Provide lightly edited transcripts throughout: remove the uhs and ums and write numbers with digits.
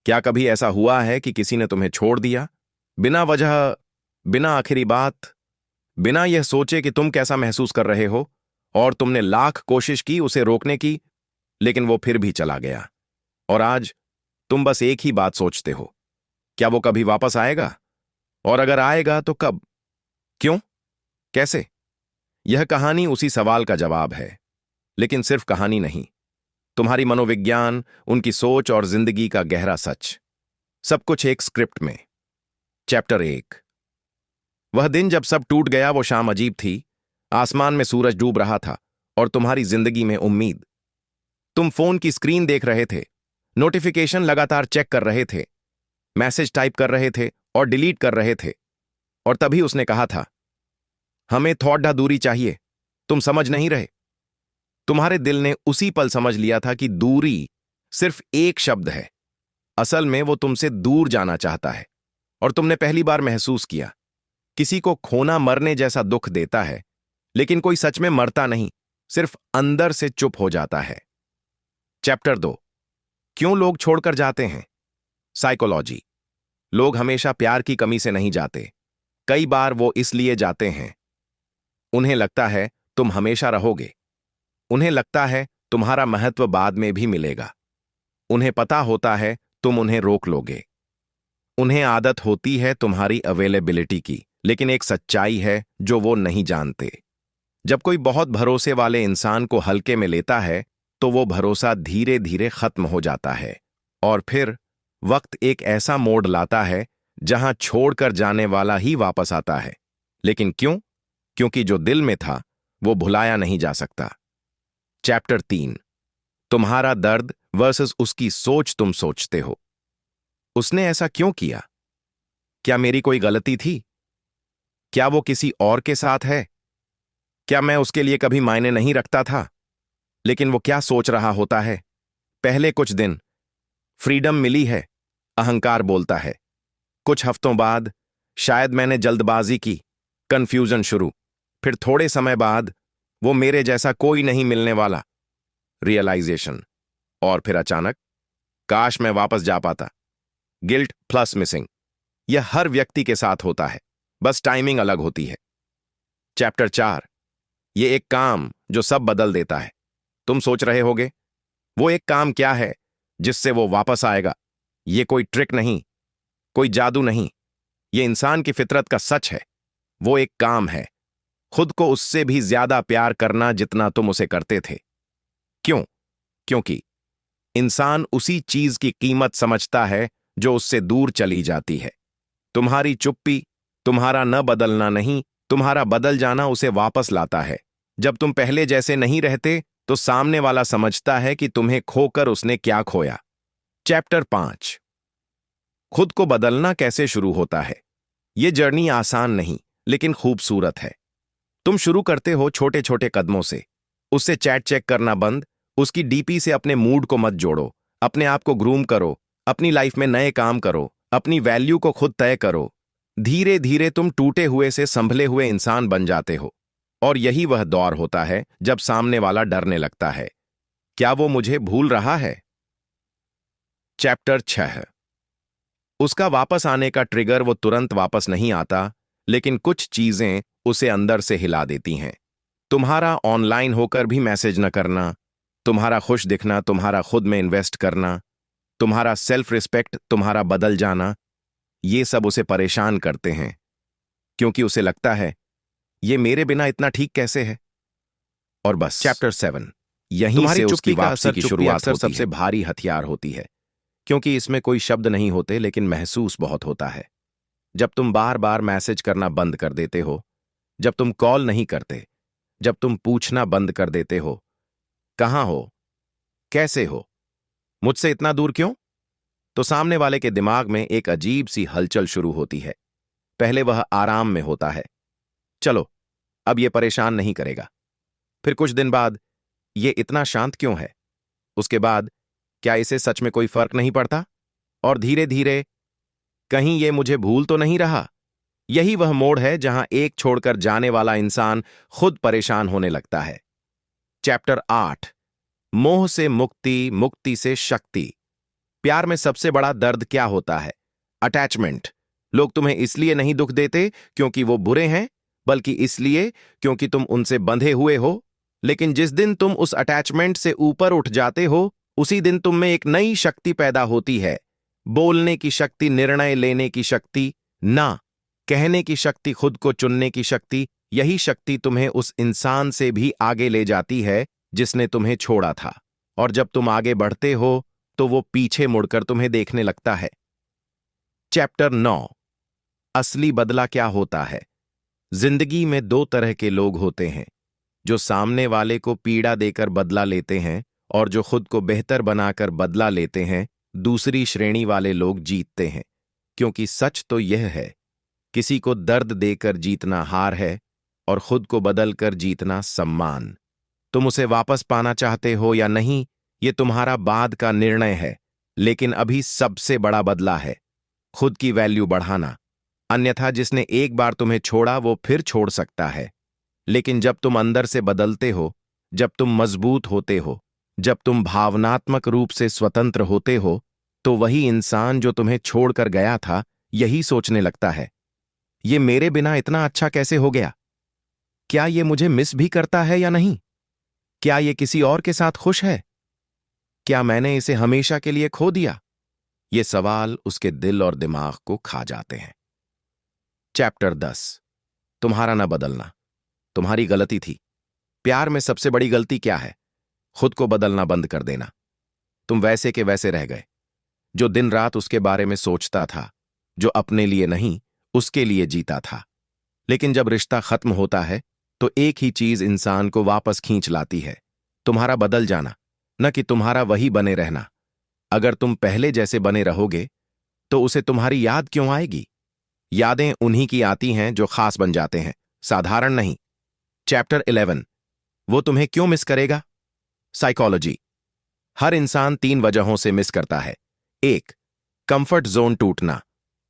क्या कभी ऐसा हुआ है कि किसी ने तुम्हें छोड़ दिया, बिना वजह, बिना आखिरी बात, बिना यह सोचे कि तुम कैसा महसूस कर रहे हो, और तुमने लाख कोशिश की उसे रोकने की, लेकिन वो फिर भी चला गया। और आज तुम बस एक ही बात सोचते हो, क्या वो कभी वापस आएगा? और अगर आएगा तो कब? क्यों? कैसे? यह कहानी उसी सवाल का जवाब है, लेकिन सिर्फ कहानी नहीं, तुम्हारी मनोविज्ञान, उनकी सोच और जिंदगी का गहरा सच, सब कुछ एक स्क्रिप्ट में। चैप्टर 1। वह दिन जब सब टूट गया, वो शाम अजीब थी। आसमान में सूरज डूब रहा था और तुम्हारी जिंदगी में उम्मीद। तुम फोन की स्क्रीन देख रहे थे, नोटिफिकेशन लगातार चेक कर रहे थे, मैसेज टाइप कर रहे थे और डिलीट कर रहे थे। और तभी उसने कहा था, हमें थोड़ा दूरी चाहिए, तुम समझ नहीं रहे। तुम्हारे दिल ने उसी पल समझ लिया था कि दूरी सिर्फ एक शब्द है। असल में वो तुमसे दूर जाना चाहता है। और तुमने पहली बार महसूस किया, किसी को खोना मरने जैसा दुख देता है, लेकिन कोई सच में मरता नहीं, सिर्फ अंदर से चुप हो जाता है। चैप्टर 2। क्यों लोग छोड़कर जाते हैं? साइकोलॉजी। लोग हमेशा प्यार की कमी से नहीं जाते। कई बार वो इसलिए जाते हैं, उन्हें लगता है तुम हमेशा रहोगे। उन्हें लगता है तुम्हारा महत्व बाद में भी मिलेगा। उन्हें पता होता है तुम उन्हें रोक लोगे। उन्हें आदत होती है तुम्हारी अवेलेबिलिटी की, लेकिन एक सच्चाई है जो वो नहीं जानते। जब कोई बहुत भरोसे वाले इंसान को हल्के में लेता है, तो वो भरोसा धीरे धीरे खत्म हो जाता है। और फिर वक्त एक ऐसा मोड़ लाता है जहां छोड़कर जाने वाला ही वापस आता है। लेकिन क्यों? क्योंकि जो दिल में था वो भुलाया नहीं जा सकता। चैप्टर 3। तुम्हारा दर्द वर्सेस उसकी सोच। तुम सोचते हो, उसने ऐसा क्यों किया? क्या मेरी कोई गलती थी? क्या वो किसी और के साथ है? क्या मैं उसके लिए कभी मायने नहीं रखता था? लेकिन वो क्या सोच रहा होता है? पहले कुछ दिन फ्रीडम मिली है, अहंकार बोलता है। कुछ हफ्तों बाद शायद मैंने जल्दबाजी की, कंफ्यूजन शुरू। फिर थोड़े समय बाद वो मेरे जैसा कोई नहीं मिलने वाला, रियलाइजेशन। और फिर अचानक, काश मैं वापस जा पाता। Guilt plus missing. यह हर व्यक्ति के साथ होता है, बस टाइमिंग अलग होती है। चैप्टर 4। यह एक काम जो सब बदल देता है। तुम सोच रहे होगे, वो एक काम क्या है जिससे वो वापस आएगा? ये कोई ट्रिक नहीं, कोई जादू नहीं, ये इंसान की फितरत का सच है। वो एक काम है, खुद को उससे भी ज्यादा प्यार करना जितना तुम उसे करते थे। क्यों? क्योंकि इंसान उसी चीज की कीमत समझता है जो उससे दूर चली जाती है। तुम्हारी चुप्पी, तुम्हारा न बदलना नहीं, तुम्हारा बदल जाना उसे वापस लाता है। जब तुम पहले जैसे नहीं रहते, तो सामने वाला समझता है कि तुम्हें खोकर उसने क्या खोया। चैप्टर 5। खुद को बदलना कैसे शुरू होता है? यह जर्नी आसान नहीं, लेकिन खूबसूरत है। तुम शुरू करते हो छोटे छोटे कदमों से। उससे चैट चेक करना बंद, उसकी डीपी से अपने मूड को मत जोड़ो, अपने आप को ग्रूम करो, अपनी लाइफ में नए काम करो, अपनी वैल्यू को खुद तय करो। धीरे धीरे तुम टूटे हुए से संभले हुए इंसान बन जाते हो। और यही वह दौर होता है जब सामने वाला डरने लगता है, क्या वो मुझे भूल रहा है? चैप्टर 6। उसका वापस आने का ट्रिगर। वो तुरंत वापस नहीं आता, लेकिन कुछ चीजें उसे अंदर से हिला देती हैं। तुम्हारा ऑनलाइन होकर भी मैसेज न करना, तुम्हारा खुश दिखना, तुम्हारा खुद में इन्वेस्ट करना, तुम्हारा सेल्फ रिस्पेक्ट, तुम्हारा बदल जाना, ये सब उसे परेशान करते हैं। क्योंकि उसे लगता है, ये मेरे बिना इतना ठीक कैसे है? और बस। चैप्टर 7। यहीं से उसकी वापसी की शुरुआत होती सबसे भारी हथियार होती है, क्योंकि इसमें कोई शब्द नहीं होते, लेकिन महसूस बहुत होता है। जब तुम बार बार मैसेज करना बंद कर देते हो, जब तुम कॉल नहीं करते, जब तुम पूछना बंद कर देते हो, कहां हो, कैसे हो, मुझसे इतना दूर क्यों, तो सामने वाले के दिमाग में एक अजीब सी हलचल शुरू होती है। पहले वह आराम में होता है, चलो अब ये परेशान नहीं करेगा। फिर कुछ दिन बाद, ये इतना शांत क्यों है? उसके बाद, क्या इसे सच में कोई फर्क नहीं पड़ता? और धीरे धीरे, कहीं ये मुझे भूल तो नहीं रहा? यही वह मोड़ है जहां एक छोड़कर जाने वाला इंसान खुद परेशान होने लगता है। चैप्टर 8। मोह से मुक्ति, मुक्ति से शक्ति। प्यार में सबसे बड़ा दर्द क्या होता है? अटैचमेंट। लोग तुम्हें इसलिए नहीं दुख देते क्योंकि वो बुरे हैं, बल्कि इसलिए क्योंकि तुम उनसे बंधे हुए हो। लेकिन जिस दिन तुम उस अटैचमेंट से ऊपर उठ जाते हो, उसी दिन तुम में एक नई शक्ति पैदा होती है। बोलने की शक्ति, निर्णय लेने की शक्ति, ना कहने की शक्ति, खुद को चुनने की शक्ति। यही शक्ति तुम्हें उस इंसान से भी आगे ले जाती है जिसने तुम्हें छोड़ा था। और जब तुम आगे बढ़ते हो तो वो पीछे मुड़कर तुम्हें देखने लगता है। चैप्टर 9। असली बदला क्या होता है? जिंदगी में दो तरह के लोग होते हैं, जो सामने वाले को पीड़ा देकर बदला लेते हैं और जो खुद को बेहतर बनाकर बदला लेते हैं। दूसरी श्रेणी वाले लोग जीतते हैं, क्योंकि सच तो यह है, किसी को दर्द देकर जीतना हार है और खुद को बदलकर जीतना सम्मान। तुम उसे वापस पाना चाहते हो या नहीं, ये तुम्हारा बाद का निर्णय है, लेकिन अभी सबसे बड़ा बदला है खुद की वैल्यू बढ़ाना। अन्यथा जिसने एक बार तुम्हें छोड़ा वो फिर छोड़ सकता है। लेकिन जब तुम अंदर से बदलते हो, जब तुम मजबूत होते हो, जब तुम भावनात्मक रूप से स्वतंत्र होते हो, तो वही इंसान जो तुम्हें छोड़कर गया था यही सोचने लगता है, ये मेरे बिना इतना अच्छा कैसे हो गया? क्या ये मुझे मिस भी करता है या नहीं? क्या ये किसी और के साथ खुश है? क्या मैंने इसे हमेशा के लिए खो दिया? ये सवाल उसके दिल और दिमाग को खा जाते हैं। चैप्टर 10। तुम्हारा ना बदलना, तुम्हारी गलती थी। प्यार में सबसे बड़ी गलती क्या है? खुद को बदलना बंद कर देना। तुम वैसे के वैसे रह गए, जो दिन रात उसके बारे में सोचता था, जो अपने लिए नहीं उसके लिए जीता था। लेकिन जब रिश्ता खत्म होता है तो एक ही चीज इंसान को वापस खींच लाती है, तुम्हारा बदल जाना, न कि तुम्हारा वही बने रहना। अगर तुम पहले जैसे बने रहोगे तो उसे तुम्हारी याद क्यों आएगी? यादें उन्हीं की आती हैं जो खास बन जाते हैं, साधारण नहीं। चैप्टर 11। वो तुम्हें क्यों मिस करेगा? साइकोलॉजी। हर इंसान 3 वजहों से मिस करता है। 1, कंफर्ट जोन टूटना।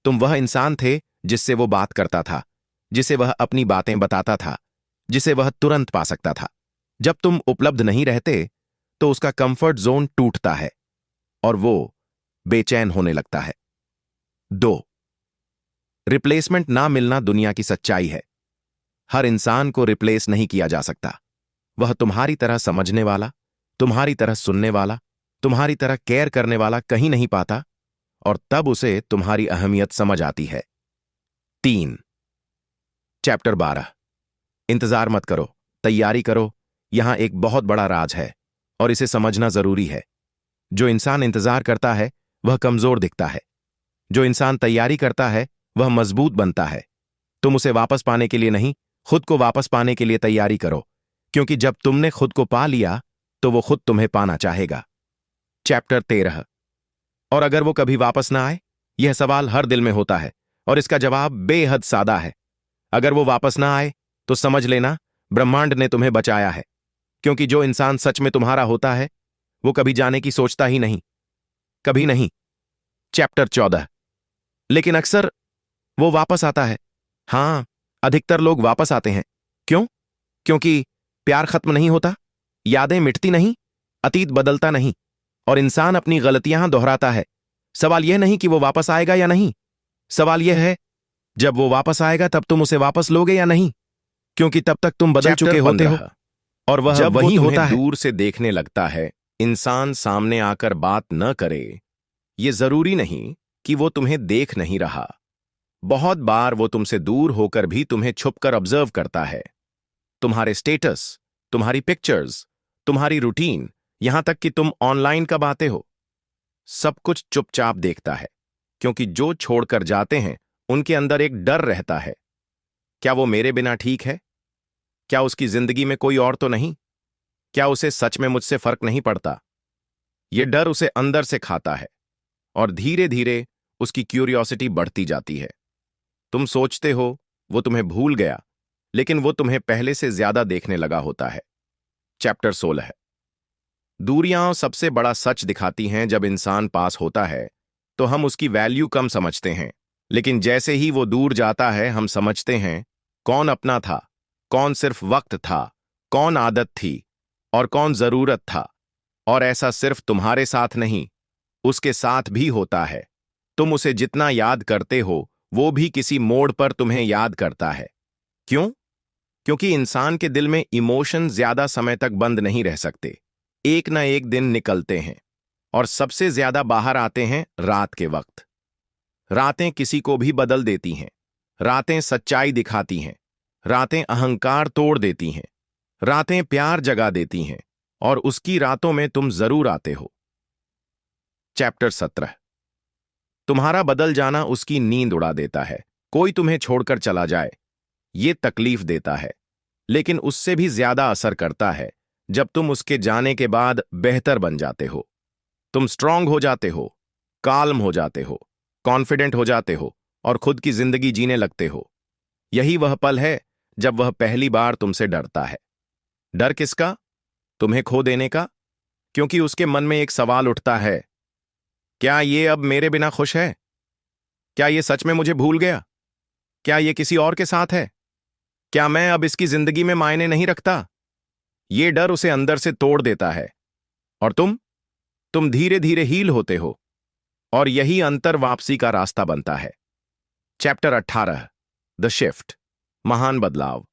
तुम वह इंसान थे जिससे वो बात करता था, जिसे वह अपनी बातें बताता था, जिसे वह तुरंत पा सकता था। जब तुम उपलब्ध नहीं रहते तो उसका कंफर्ट जोन टूटता है और वो बेचैन होने लगता है। 2, रिप्लेसमेंट ना मिलना दुनिया की सच्चाई है। हर इंसान को रिप्लेस नहीं किया जा सकता। वह तुम्हारी तरह समझने वाला, तुम्हारी तरह सुनने वाला, तुम्हारी तरह केयर करने वाला कहीं नहीं पाता, और तब उसे तुम्हारी अहमियत समझ आती है। 3, चैप्टर 12। इंतजार मत करो, तैयारी करो। यहां एक बहुत बड़ा राज है और इसे समझना जरूरी है। जो इंसान इंतजार करता है वह कमजोर दिखता है, जो इंसान तैयारी करता है वह मजबूत बनता है। तुम उसे वापस पाने के लिए नहीं, खुद को वापस पाने के लिए तैयारी करो, क्योंकि जब तुमने खुद को पा लिया तो वो खुद तुम्हें पाना चाहेगा। चैप्टर 13। और अगर वो कभी वापस ना आए? यह सवाल हर दिल में होता है और इसका जवाब बेहद सादा है। अगर वो वापस ना आए तो समझ लेना ब्रह्मांड ने तुम्हें बचाया है, क्योंकि जो इंसान सच में तुम्हारा होता है वो कभी जाने की सोचता ही नहीं, कभी नहीं। चैप्टर 14। लेकिन अक्सर वो वापस आता है। हां, अधिकतर लोग वापस आते हैं। क्यों? क्योंकि प्यार खत्म नहीं होता, यादें मिटती नहीं, अतीत बदलता नहीं, और इंसान अपनी गलतियां दोहराता है। सवाल यह नहीं कि वो वापस आएगा या नहीं, सवाल यह है जब वो वापस आएगा तब तुम उसे वापस लोगे या नहीं, क्योंकि तब तक तुम बदल चुके होते हो और वह जब वही वो होता तुम्हें है। दूर से देखने लगता है, इंसान सामने आकर बात न करे, ये जरूरी नहीं कि वो तुम्हें देख नहीं रहा। बहुत बार वो तुमसे दूर होकर भी तुम्हें छुपकर ऑब्जर्व करता है। तुम्हारे स्टेटस, तुम्हारी पिक्चर्स, तुम्हारी रूटीन, यहां तक कि तुम ऑनलाइन कब आते हो, सब कुछ चुपचाप देखता है, क्योंकि जो छोड़कर जाते हैं उनके अंदर एक डर रहता है। क्या वो मेरे बिना ठीक है? क्या उसकी जिंदगी में कोई और तो नहीं? क्या उसे सच में मुझसे फर्क नहीं पड़ता? ये डर उसे अंदर से खाता है और धीरे धीरे उसकी क्यूरियोसिटी बढ़ती जाती है। तुम सोचते हो वो तुम्हें भूल गया, लेकिन वो तुम्हें पहले से ज्यादा देखने लगा होता है। चैप्टर 16। दूरियां सबसे बड़ा सच दिखाती हैं। जब इंसान पास होता है तो हम उसकी वैल्यू कम समझते हैं, लेकिन जैसे ही वो दूर जाता है हम समझते हैं कौन अपना था, कौन सिर्फ वक्त था, कौन आदत थी और कौन जरूरत था। और ऐसा सिर्फ तुम्हारे साथ नहीं, उसके साथ भी होता है। तुम उसे जितना याद करते हो वो भी किसी मोड़ पर तुम्हें याद करता है। क्यों? क्योंकि इंसान के दिल में इमोशन ज्यादा समय तक बंद नहीं रह सकते। एक न एक दिन निकलते हैं और सबसे ज्यादा बाहर आते हैं रात के वक्त। रातें किसी को भी बदल देती हैं। रातें सच्चाई दिखाती हैं। रातें अहंकार तोड़ देती हैं। रातें प्यार जगा देती हैं और उसकी रातों में तुम जरूर आते हो। चैप्टर 17। तुम्हारा बदल जाना उसकी नींद उड़ा देता है। कोई तुम्हें छोड़कर चला जाए, ये तकलीफ देता है, लेकिन उससे भी ज्यादा असर करता है जब तुम उसके जाने के बाद बेहतर बन जाते हो। तुम स्ट्रांग हो जाते हो, काल्म हो जाते हो, कॉन्फिडेंट हो जाते हो और खुद की जिंदगी जीने लगते हो। यही वह पल है जब वह पहली बार तुमसे डरता है। डर किसका? तुम्हें खो देने का। क्योंकि उसके मन में एक सवाल उठता है, क्या ये अब मेरे बिना खुश है? क्या ये सच में मुझे भूल गया? क्या ये किसी और के साथ है? क्या मैं अब इसकी जिंदगी में मायने नहीं रखता? ये डर उसे अंदर से तोड़ देता है। और तुम धीरे धीरे हील होते हो और यही अंतर वापसी का रास्ता बनता है। चैप्टर 18। द शिफ्ट, महान बदलाव।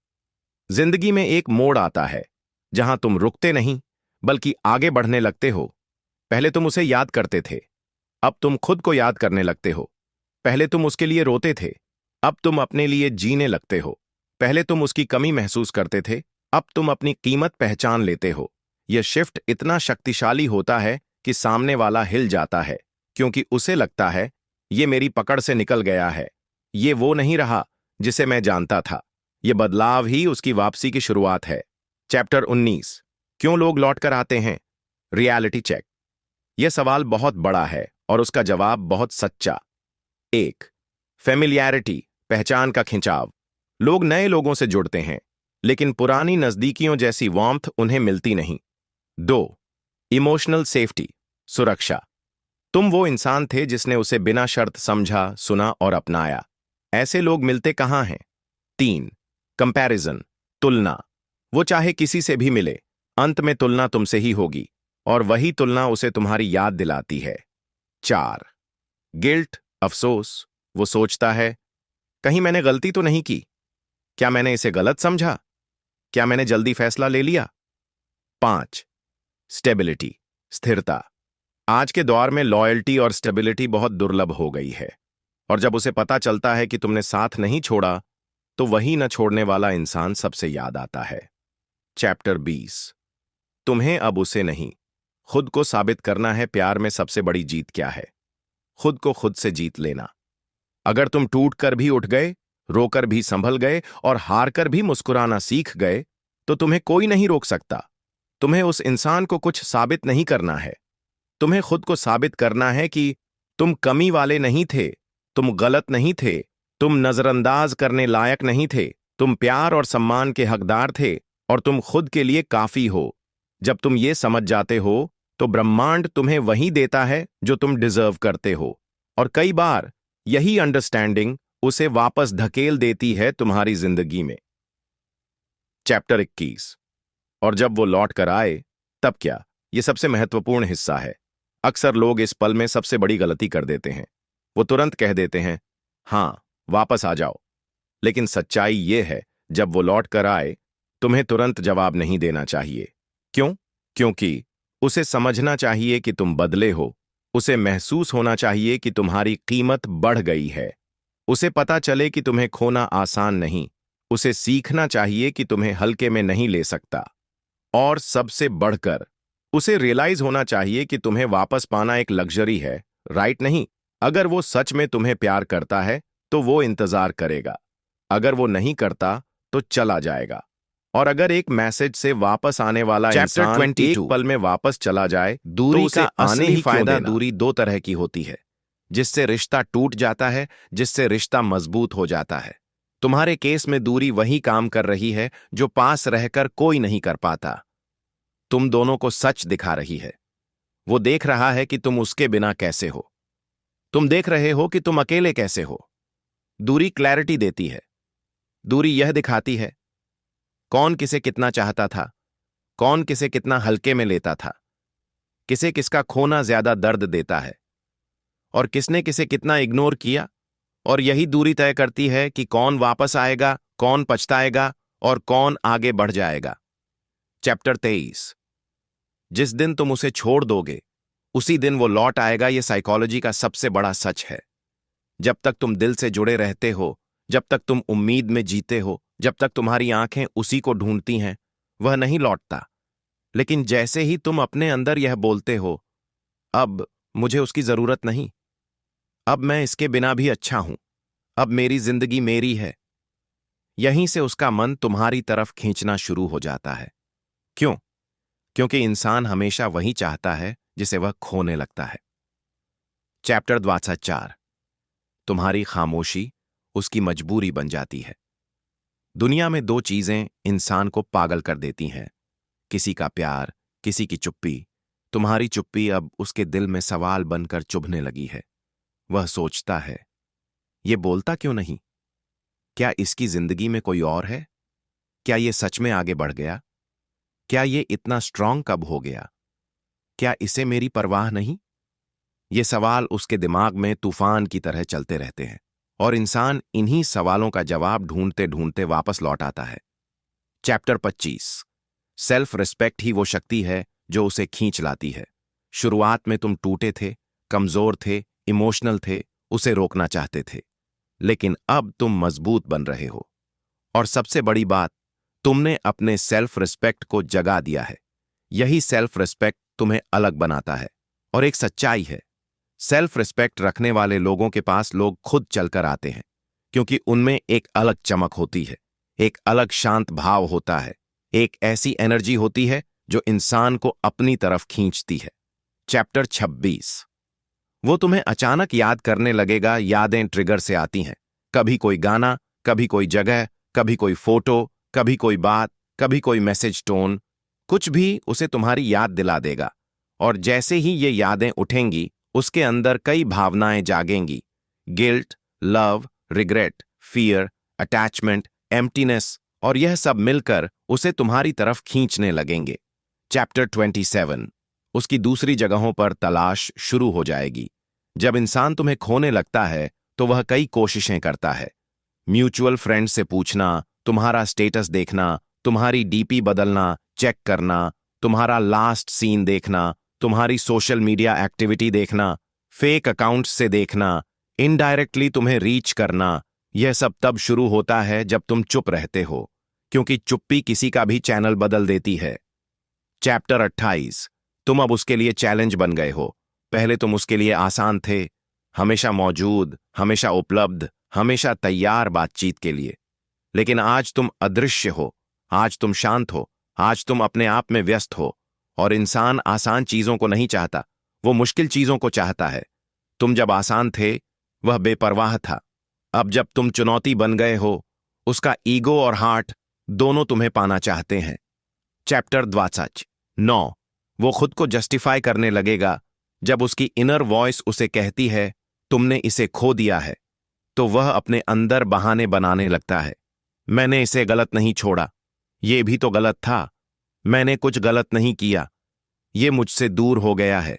जिंदगी में एक मोड़ आता है जहां तुम रुकते नहीं बल्कि आगे बढ़ने लगते हो। पहले तुम उसे याद करते थे, अब तुम खुद को याद करने लगते हो। पहले तुम उसके लिए रोते थे, अब तुम अपने लिए जीने लगते हो। पहले तुम उसकी कमी महसूस करते थे, अब तुम अपनी कीमत पहचान लेते हो। यह शिफ्ट इतना शक्तिशाली होता है कि सामने वाला हिल जाता है, क्योंकि उसे लगता है ये मेरी पकड़ से निकल गया है, ये वो नहीं रहा जिसे मैं जानता था। यह बदलाव ही उसकी वापसी की शुरुआत है। चैप्टर 19। क्यों लोग लौट कर आते हैं? Reality check. यह सवाल बहुत बड़ा है और उसका जवाब बहुत सच्चा। 1, फेमिलियरिटी, पहचान का खिंचाव। लोग नए लोगों से जुड़ते हैं, लेकिन पुरानी नजदीकियों जैसी वार्मथ उन्हें मिलती नहीं। 2, इमोशनल सेफ्टी, सुरक्षा। तुम वो इंसान थे जिसने उसे बिना शर्त समझा, सुना और अपनाया। ऐसे लोग मिलते कहां हैं? 3, कंपैरिजन, तुलना। वो चाहे किसी से भी मिले, अंत में तुलना तुमसे ही होगी और वही तुलना उसे तुम्हारी याद दिलाती है। 4, गिल्ट, अफसोस। वो सोचता है, कहीं मैंने गलती तो नहीं की? क्या मैंने इसे गलत समझा? क्या मैंने जल्दी फैसला ले लिया? 5, स्टेबिलिटी, स्थिरता। आज के दौर में लॉयल्टी और स्टेबिलिटी बहुत दुर्लभ हो गई है और जब उसे पता चलता है कि तुमने साथ नहीं छोड़ा, तो वही न छोड़ने वाला इंसान सबसे याद आता है। चैप्टर 20। तुम्हें अब उसे नहीं, खुद को साबित करना है। प्यार में सबसे बड़ी जीत क्या है? खुद को खुद से जीत लेना। अगर तुम टूट कर भी उठ गए, रोकर भी संभल गए और हार कर भी मुस्कुराना सीख गए, तो तुम्हें कोई नहीं रोक सकता। तुम्हें उस इंसान को कुछ साबित नहीं करना है। तुम्हें खुद को साबित करना है कि तुम कमी वाले नहीं थे, तुम गलत नहीं थे, तुम नजरअंदाज करने लायक नहीं थे, तुम प्यार और सम्मान के हकदार थे और तुम खुद के लिए काफी हो। जब तुम ये समझ जाते हो, तो ब्रह्मांड तुम्हें वही देता है जो तुम डिजर्व करते हो और कई बार यही अंडरस्टैंडिंग उसे वापस धकेल देती है तुम्हारी जिंदगी में। चैप्टर 21। और जब वो लौट कर आए, तब क्या? ये सबसे महत्वपूर्ण हिस्सा है। अक्सर लोग इस पल में सबसे बड़ी गलती कर देते हैं। वो तुरंत कह देते हैं, हाँ, वापस आ जाओ। लेकिन सच्चाई ये है, जब वो लौट कर आए, तुम्हें तुरंत जवाब नहीं देना चाहिए। क्यों? क्योंकि उसे समझना चाहिए कि तुम बदले हो। उसे महसूस होना चाहिए कि तुम्हारी कीमत बढ़ गई है। उसे पता चले कि तुम्हें खोना आसान नहीं। उसे सीखना चाहिए कि तुम्हें हल्के में नहीं ले सकता। और सबसे बढ़कर उसे रियलाइज होना चाहिए कि तुम्हें वापस पाना एक लग्जरी है, राइट नहीं? अगर वो सच में तुम्हें प्यार करता है, तो वो इंतजार करेगा। अगर वो नहीं करता, तो चला जाएगा। और अगर एक मैसेज से वापस आने वाला इंसान एक पल में वापस चला जाए, दूरी तो का आने असली ही क्यों फायदा देना? दूरी दो तरह की होती है, जिससे रिश्ता टूट जाता है, जिससे रिश्ता मजबूत हो जाता है। तुम्हारे केस में दूरी वही काम कर रही है जो पास रहकर कोई नहीं कर पाता। तुम दोनों को सच दिखा रही है। वो देख रहा है कि तुम उसके बिना कैसे हो। तुम देख रहे हो कि तुम अकेले कैसे हो। दूरी क्लैरिटी देती है। दूरी यह दिखाती है कौन किसे कितना चाहता था, कौन किसे कितना हल्के में लेता था। किसे किसका खोना ज्यादा दर्द देता है और किसने किसे कितना इग्नोर किया, और यही दूरी तय करती है कि कौन वापस आएगा, कौन पछताएगा और कौन आगे बढ़ जाएगा। चैप्टर 23। जिस दिन तुम उसे छोड़ दोगे उसी दिन वो लौट आएगा। यह साइकोलॉजी का सबसे बड़ा सच है। जब तक तुम दिल से जुड़े रहते हो, जब तक तुम उम्मीद में जीते हो, जब तक तुम्हारी आंखें उसी को ढूंढती हैं, वह नहीं लौटता। लेकिन जैसे ही तुम अपने अंदर यह बोलते हो, अब मुझे उसकी जरूरत नहीं, अब मैं इसके बिना भी अच्छा हूं, अब मेरी जिंदगी मेरी है, यहीं से उसका मन तुम्हारी तरफ खींचना शुरू हो जाता है। क्यों? क्योंकि इंसान हमेशा वही चाहता है जिसे वह खोने लगता है। चैप्टर 4। तुम्हारी खामोशी उसकी मजबूरी बन जाती है। दुनिया में दो चीजें इंसान को पागल कर देती हैं, किसी का प्यार, किसी की चुप्पी। तुम्हारी चुप्पी अब उसके दिल में सवाल बनकर चुभने लगी है। वह सोचता है, ये बोलता क्यों नहीं? क्या इसकी जिंदगी में कोई और है? क्या ये सच में आगे बढ़ गया? क्या ये इतना स्ट्रांग कब हो गया? क्या इसे मेरी परवाह नहीं? ये सवाल उसके दिमाग में तूफान की तरह चलते रहते हैं और इंसान इन्हीं सवालों का जवाब ढूंढते ढूंढते वापस लौट आता है। चैप्टर 25। सेल्फ रिस्पेक्ट ही वो शक्ति है जो उसे खींच लाती है। शुरुआत में तुम टूटे थे, कमजोर थे, इमोशनल थे, उसे रोकना चाहते थे, लेकिन अब तुम मजबूत बन रहे हो। और सबसे बड़ी बात, तुमने अपने सेल्फ रिस्पेक्ट को जगा दिया है। यही सेल्फ रिस्पेक्ट तुम्हें अलग बनाता है। और एक सच्चाई है, सेल्फ रिस्पेक्ट रखने वाले लोगों के पास लोग खुद चलकर आते हैं, क्योंकि उनमें एक अलग चमक होती है, एक अलग शांत भाव होता है, एक ऐसी एनर्जी होती है जो इंसान को अपनी तरफ खींचती है। चैप्टर 26। वो तुम्हें अचानक याद करने लगेगा। यादें ट्रिगर से आती हैं, कभी कोई गाना, कभी कोई जगह, कभी कोई फोटो, कभी कोई बात, कभी कोई मैसेज टोन, कुछ भी उसे तुम्हारी याद दिला देगा। और जैसे ही ये यादें उठेंगी, उसके अंदर कई भावनाएं जागेंगी, guilt, love, regret, fear, attachment, emptiness, और यह सब मिलकर उसे तुम्हारी तरफ खींचने लगेंगे। चैप्टर 27। उसकी दूसरी जगहों पर तलाश शुरू हो जाएगी। जब इंसान तुम्हें खोने लगता है तो वह कई कोशिशें करता है। म्यूचुअल फ्रेंड से पूछना, तुम्हारा स्टेटस देखना, तुम्हारी डीपी बदलना, चेक करना, तुम्हारा लास्ट सीन देखना, तुम्हारी सोशल मीडिया एक्टिविटी देखना, फेक अकाउंट्स से देखना, इनडायरेक्टली तुम्हें रीच करना। यह सब तब शुरू होता है जब तुम चुप रहते हो, क्योंकि चुप्पी किसी का भी चैनल बदल देती है। चैप्टर 28। तुम अब उसके लिए चैलेंज बन गए हो। पहले तुम उसके लिए आसान थे, हमेशा मौजूद, हमेशा उपलब्ध, हमेशा तैयार बातचीत के लिए। लेकिन आज तुम अदृश्य हो, आज तुम शांत हो, आज तुम अपने आप में व्यस्त हो। और इंसान आसान चीजों को नहीं चाहता, वो मुश्किल चीजों को चाहता है। तुम जब आसान थे, वह बेपरवाह था। अब जब तुम चुनौती बन गए हो, उसका ईगो और हार्ट दोनों तुम्हें पाना चाहते हैं। चैप्टर 29। वो खुद को जस्टिफाई करने लगेगा। जब उसकी इनर वॉइस उसे कहती है, तुमने इसे खो दिया है, तो वह अपने अंदर बहाने बनाने लगता है। मैंने इसे गलत नहीं छोड़ा, ये भी तो गलत था। मैंने कुछ गलत नहीं किया, ये मुझसे दूर हो गया है।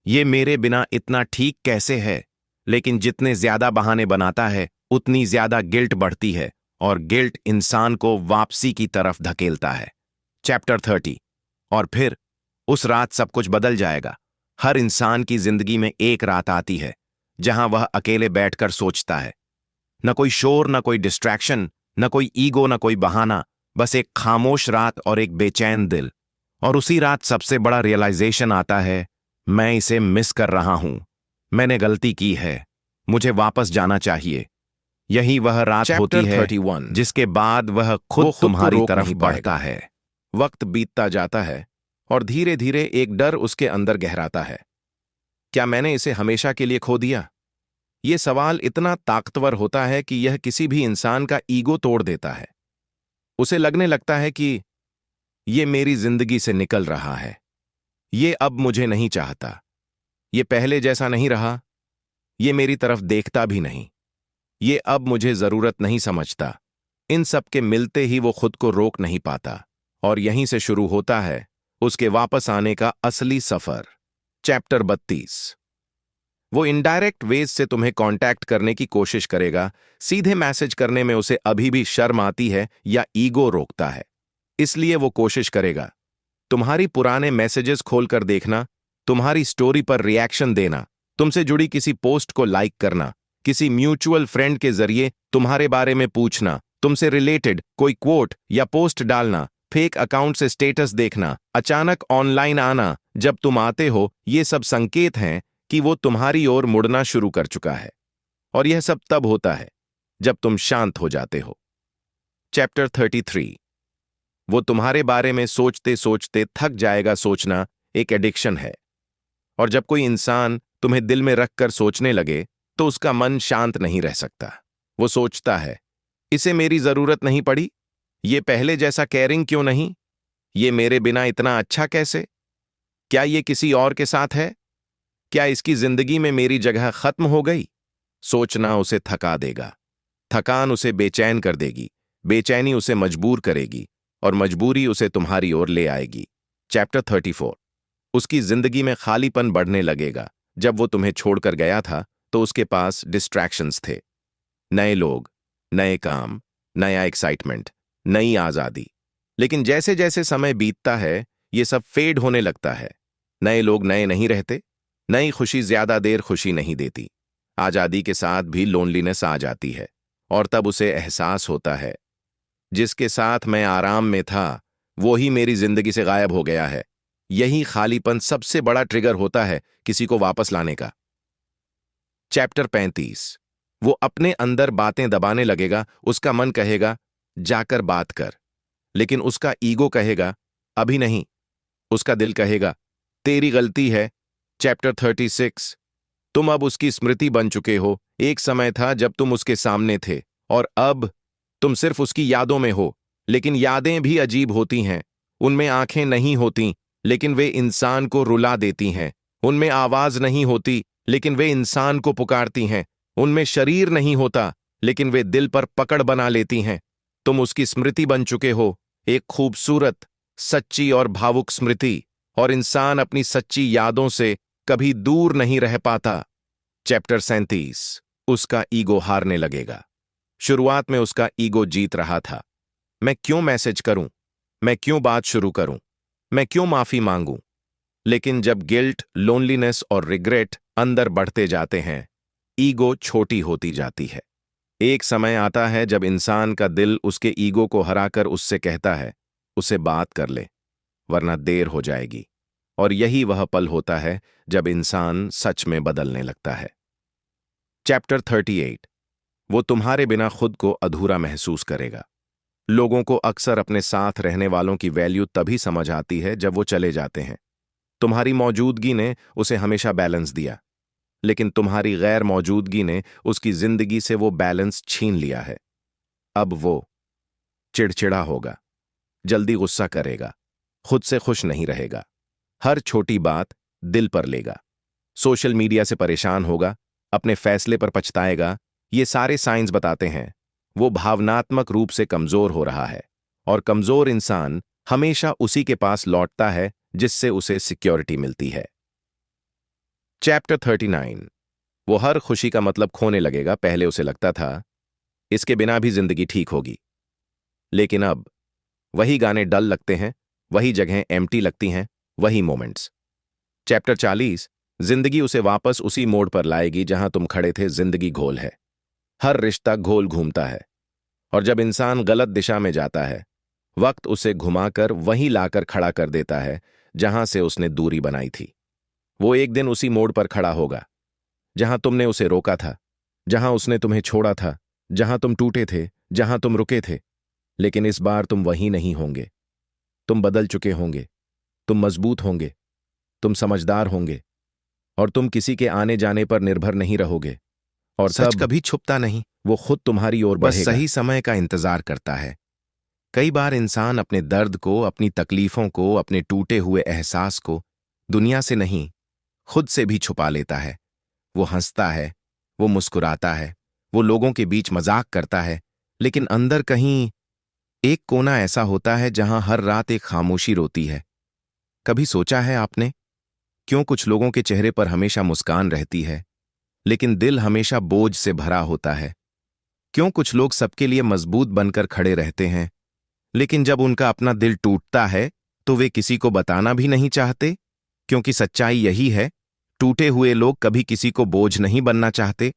ये मेरे बिना इतना ठीक कैसे है? लेकिन जितने ज्यादा बहाने बनाता है, उतनी ज्यादा गिल्ट बढ़ती है, और गिल्ट इंसान को वापसी की तरफ धकेलता है। चैप्टर 30। और फिर उस रात सब कुछ बदल जाएगा। हर इंसान की जिंदगी में एक रात आती है जहां वह अकेले बैठकर सोचता है। न कोई शोर, न कोई डिस्ट्रैक्शन, न कोई ईगो, न कोई बहाना, बस एक खामोश रात और एक बेचैन दिल। और उसी रात सबसे बड़ा रियलाइजेशन आता है, मैं इसे मिस कर रहा हूं, मैंने गलती की है, मुझे वापस जाना चाहिए। यही वह रात होती है 31। जिसके बाद वह खुद खुद को तुम्हारी रोक तरफ नहीं बढ़ता है। वक्त बीतता जाता है और धीरे धीरे एक डर उसके अंदर गहराता है। क्या मैंने इसे हमेशा के लिए खो दिया? यह सवाल इतना ताकतवर होता है कि यह किसी भी इंसान का ईगो तोड़ देता है। उसे लगने लगता है कि यह मेरी जिंदगी से निकल रहा है, ये अब मुझे नहीं चाहता, ये पहले जैसा नहीं रहा, ये मेरी तरफ देखता भी नहीं, ये अब मुझे जरूरत नहीं समझता। इन सब के मिलते ही वो खुद को रोक नहीं पाता, और यहीं से शुरू होता है उसके वापस आने का असली सफर। चैप्टर 32। वो इनडायरेक्ट वेज से तुम्हें कांटेक्ट करने की कोशिश करेगा। सीधे मैसेज करने में उसे अभी भी शर्म आती है या ईगो रोकता है, इसलिए वो कोशिश करेगा तुम्हारी पुराने मैसेजेस खोलकर देखना, तुम्हारी स्टोरी पर रिएक्शन देना, तुमसे जुड़ी किसी पोस्ट को लाइक करना, किसी म्यूचुअल फ्रेंड के जरिए तुम्हारे बारे में पूछना, तुमसे रिलेटेड कोई क्वोट या पोस्ट डालना, फेक अकाउंट से स्टेटस देखना, अचानक ऑनलाइन आना जब तुम आते हो। ये सब संकेत हैं कि वो तुम्हारी ओर मुड़ना शुरू कर चुका है, और यह सब तब होता है जब तुम शांत हो जाते हो। चैप्टर 33। वो तुम्हारे बारे में सोचते सोचते थक जाएगा। सोचना एक एडिक्शन है, और जब कोई इंसान तुम्हें दिल में रखकर सोचने लगे तो उसका मन शांत नहीं रह सकता। वो सोचता है, इसे मेरी जरूरत नहीं पड़ी, ये पहले जैसा केयरिंग क्यों नहीं, ये मेरे बिना इतना अच्छा कैसे, क्या ये किसी और के साथ है, क्या इसकी जिंदगी में मेरी जगह खत्म हो गई। सोचना उसे थका देगा, थकान उसे बेचैन कर देगी, बेचैनी उसे मजबूर करेगी, और मजबूरी उसे तुम्हारी ओर ले आएगी। चैप्टर 34। उसकी जिंदगी में खालीपन बढ़ने लगेगा। जब वो तुम्हें छोड़कर गया था तो उसके पास डिस्ट्रैक्शंस थे, नए लोग, नए काम, नया एक्साइटमेंट, नई आजादी। लेकिन जैसे जैसे समय बीतता है ये सब फेड होने लगता है। नए लोग नए नहीं रहते, नई खुशी ज्यादा देर खुशी नहीं देती। आजादी के साथ भी लोनलीनेस आ जाती है, और तब उसे एहसास होता है, जिसके साथ मैं आराम में था वो ही मेरी जिंदगी से गायब हो गया है। यही खालीपन सबसे बड़ा ट्रिगर होता है किसी को वापस लाने का। चैप्टर 35। वो अपने अंदर बातें दबाने लगेगा। उसका मन कहेगा जाकर बात कर, लेकिन उसका ईगो कहेगा अभी नहीं। उसका दिल कहेगा तेरी गलती है। चैप्टर 36। तुम अब उसकी स्मृति बन चुके हो। एक समय था जब तुम उसके सामने थे, और अब तुम सिर्फ उसकी यादों में हो। लेकिन यादें भी अजीब होती हैं। उनमें आंखें नहीं होती, लेकिन वे इंसान को रुला देती हैं। उनमें आवाज नहीं होती, लेकिन वे इंसान को पुकारती हैं। उनमें शरीर नहीं होता, लेकिन वे दिल पर पकड़ बना लेती हैं। तुम उसकी स्मृति बन चुके हो, एक खूबसूरत, सच्ची और भावुक स्मृति, और इंसान अपनी सच्ची यादों से कभी दूर नहीं रह पाता। चैप्टर 37। उसका ईगो हारने लगेगा। शुरुआत में उसका ईगो जीत रहा था। मैं क्यों मैसेज करूं, मैं क्यों बात शुरू करूं, मैं क्यों माफी मांगूं। लेकिन जब गिल्ट, लोनलीनेस और रिग्रेट अंदर बढ़ते जाते हैं, ईगो छोटी होती जाती है। एक समय आता है जब इंसान का दिल उसके ईगो को हराकर उससे कहता है उसे बात कर ले, वरना देर हो जाएगी। और यही वह पल होता है जब इंसान सच में बदलने लगता है। चैप्टर 38। वो तुम्हारे बिना खुद को अधूरा महसूस करेगा। लोगों को अक्सर अपने साथ रहने वालों की वैल्यू तभी समझ आती है जब वो चले जाते हैं। तुम्हारी मौजूदगी ने उसे हमेशा बैलेंस दिया, लेकिन तुम्हारी गैर मौजूदगी ने उसकी जिंदगी से वो बैलेंस छीन लिया है। अब वो चिड़चिड़ा होगा, जल्दी गुस्सा करेगा, खुद से खुश नहीं रहेगा, हर छोटी बात दिल पर लेगा, सोशल मीडिया से परेशान होगा, अपने फैसले पर पछताएगा। ये सारे साइंस बताते हैं वो भावनात्मक रूप से कमजोर हो रहा है, और कमजोर इंसान हमेशा उसी के पास लौटता है जिससे उसे सिक्योरिटी मिलती है। चैप्टर 39। वो हर खुशी का मतलब खोने लगेगा। पहले उसे लगता था इसके बिना भी जिंदगी ठीक होगी, लेकिन अब वही गाने डल लगते हैं, वही जगहें एम्प्टी लगती हैं, वही मोमेंट्स। चैप्टर 40। जिंदगी उसे वापस उसी मोड़ पर लाएगी जहां तुम खड़े थे। जिंदगी घोल है, हर रिश्ता गोल घूमता है, और जब इंसान गलत दिशा में जाता है वक्त उसे घुमाकर वहीं लाकर खड़ा कर देता है जहां से उसने दूरी बनाई थी। वो एक दिन उसी मोड़ पर खड़ा होगा जहां तुमने उसे रोका था, जहां उसने तुम्हें छोड़ा था, जहां तुम टूटे थे, जहां तुम रुके थे। लेकिन इस बार तुम वहीं नहीं होंगे। तुम बदल चुके होंगे, तुम मजबूत होंगे, तुम समझदार होंगे, और तुम किसी के आने जाने पर निर्भर नहीं रहोगे। और सच तब कभी छुपता नहीं, वो खुद तुम्हारी ओर बस बढ़ेगा। सही समय का इंतजार करता है। कई बार इंसान अपने दर्द को, अपनी तकलीफों को, अपने टूटे हुए एहसास को दुनिया से नहीं, खुद से भी छुपा लेता है। वो हंसता है, वो मुस्कुराता है, वो लोगों के बीच मजाक करता है, लेकिन अंदर कहीं एक कोना ऐसा होता है जहां हर रात एक खामोशी रोती है। कभी सोचा है आपने क्यों कुछ लोगों के चेहरे पर हमेशा मुस्कान रहती है, लेकिन दिल हमेशा बोझ से भरा होता है? क्यों कुछ लोग सबके लिए मजबूत बनकर खड़े रहते हैं, लेकिन जब उनका अपना दिल टूटता है तो वे किसी को बताना भी नहीं चाहते? क्योंकि सच्चाई यही है, टूटे हुए लोग कभी किसी को बोझ नहीं बनना चाहते।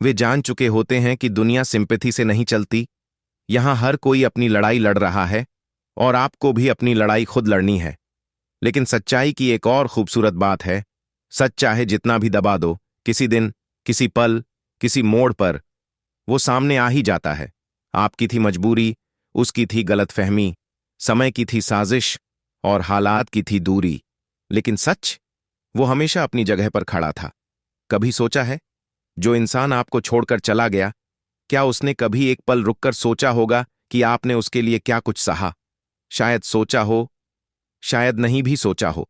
वे जान चुके होते हैं कि दुनिया सिंपैथी से नहीं चलती। यहां हर कोई अपनी लड़ाई लड़ रहा है और आपको भी अपनी लड़ाई खुद लड़नी है। लेकिन सच्चाई की एक और खूबसूरत बात है, सच चाहे जितना भी दबा दो, किसी दिन, किसी पल, किसी मोड़ पर वो सामने आ ही जाता है। आपकी थी मजबूरी, उसकी थी गलतफहमी, समय की थी साजिश और हालात की थी दूरी, लेकिन सच, वो हमेशा अपनी जगह पर खड़ा था। कभी सोचा है, जो इंसान आपको छोड़कर चला गया, क्या उसने कभी एक पल रुककर सोचा होगा कि आपने उसके लिए क्या कुछ सहा? शायद सोचा हो, शायद नहीं भी सोचा हो,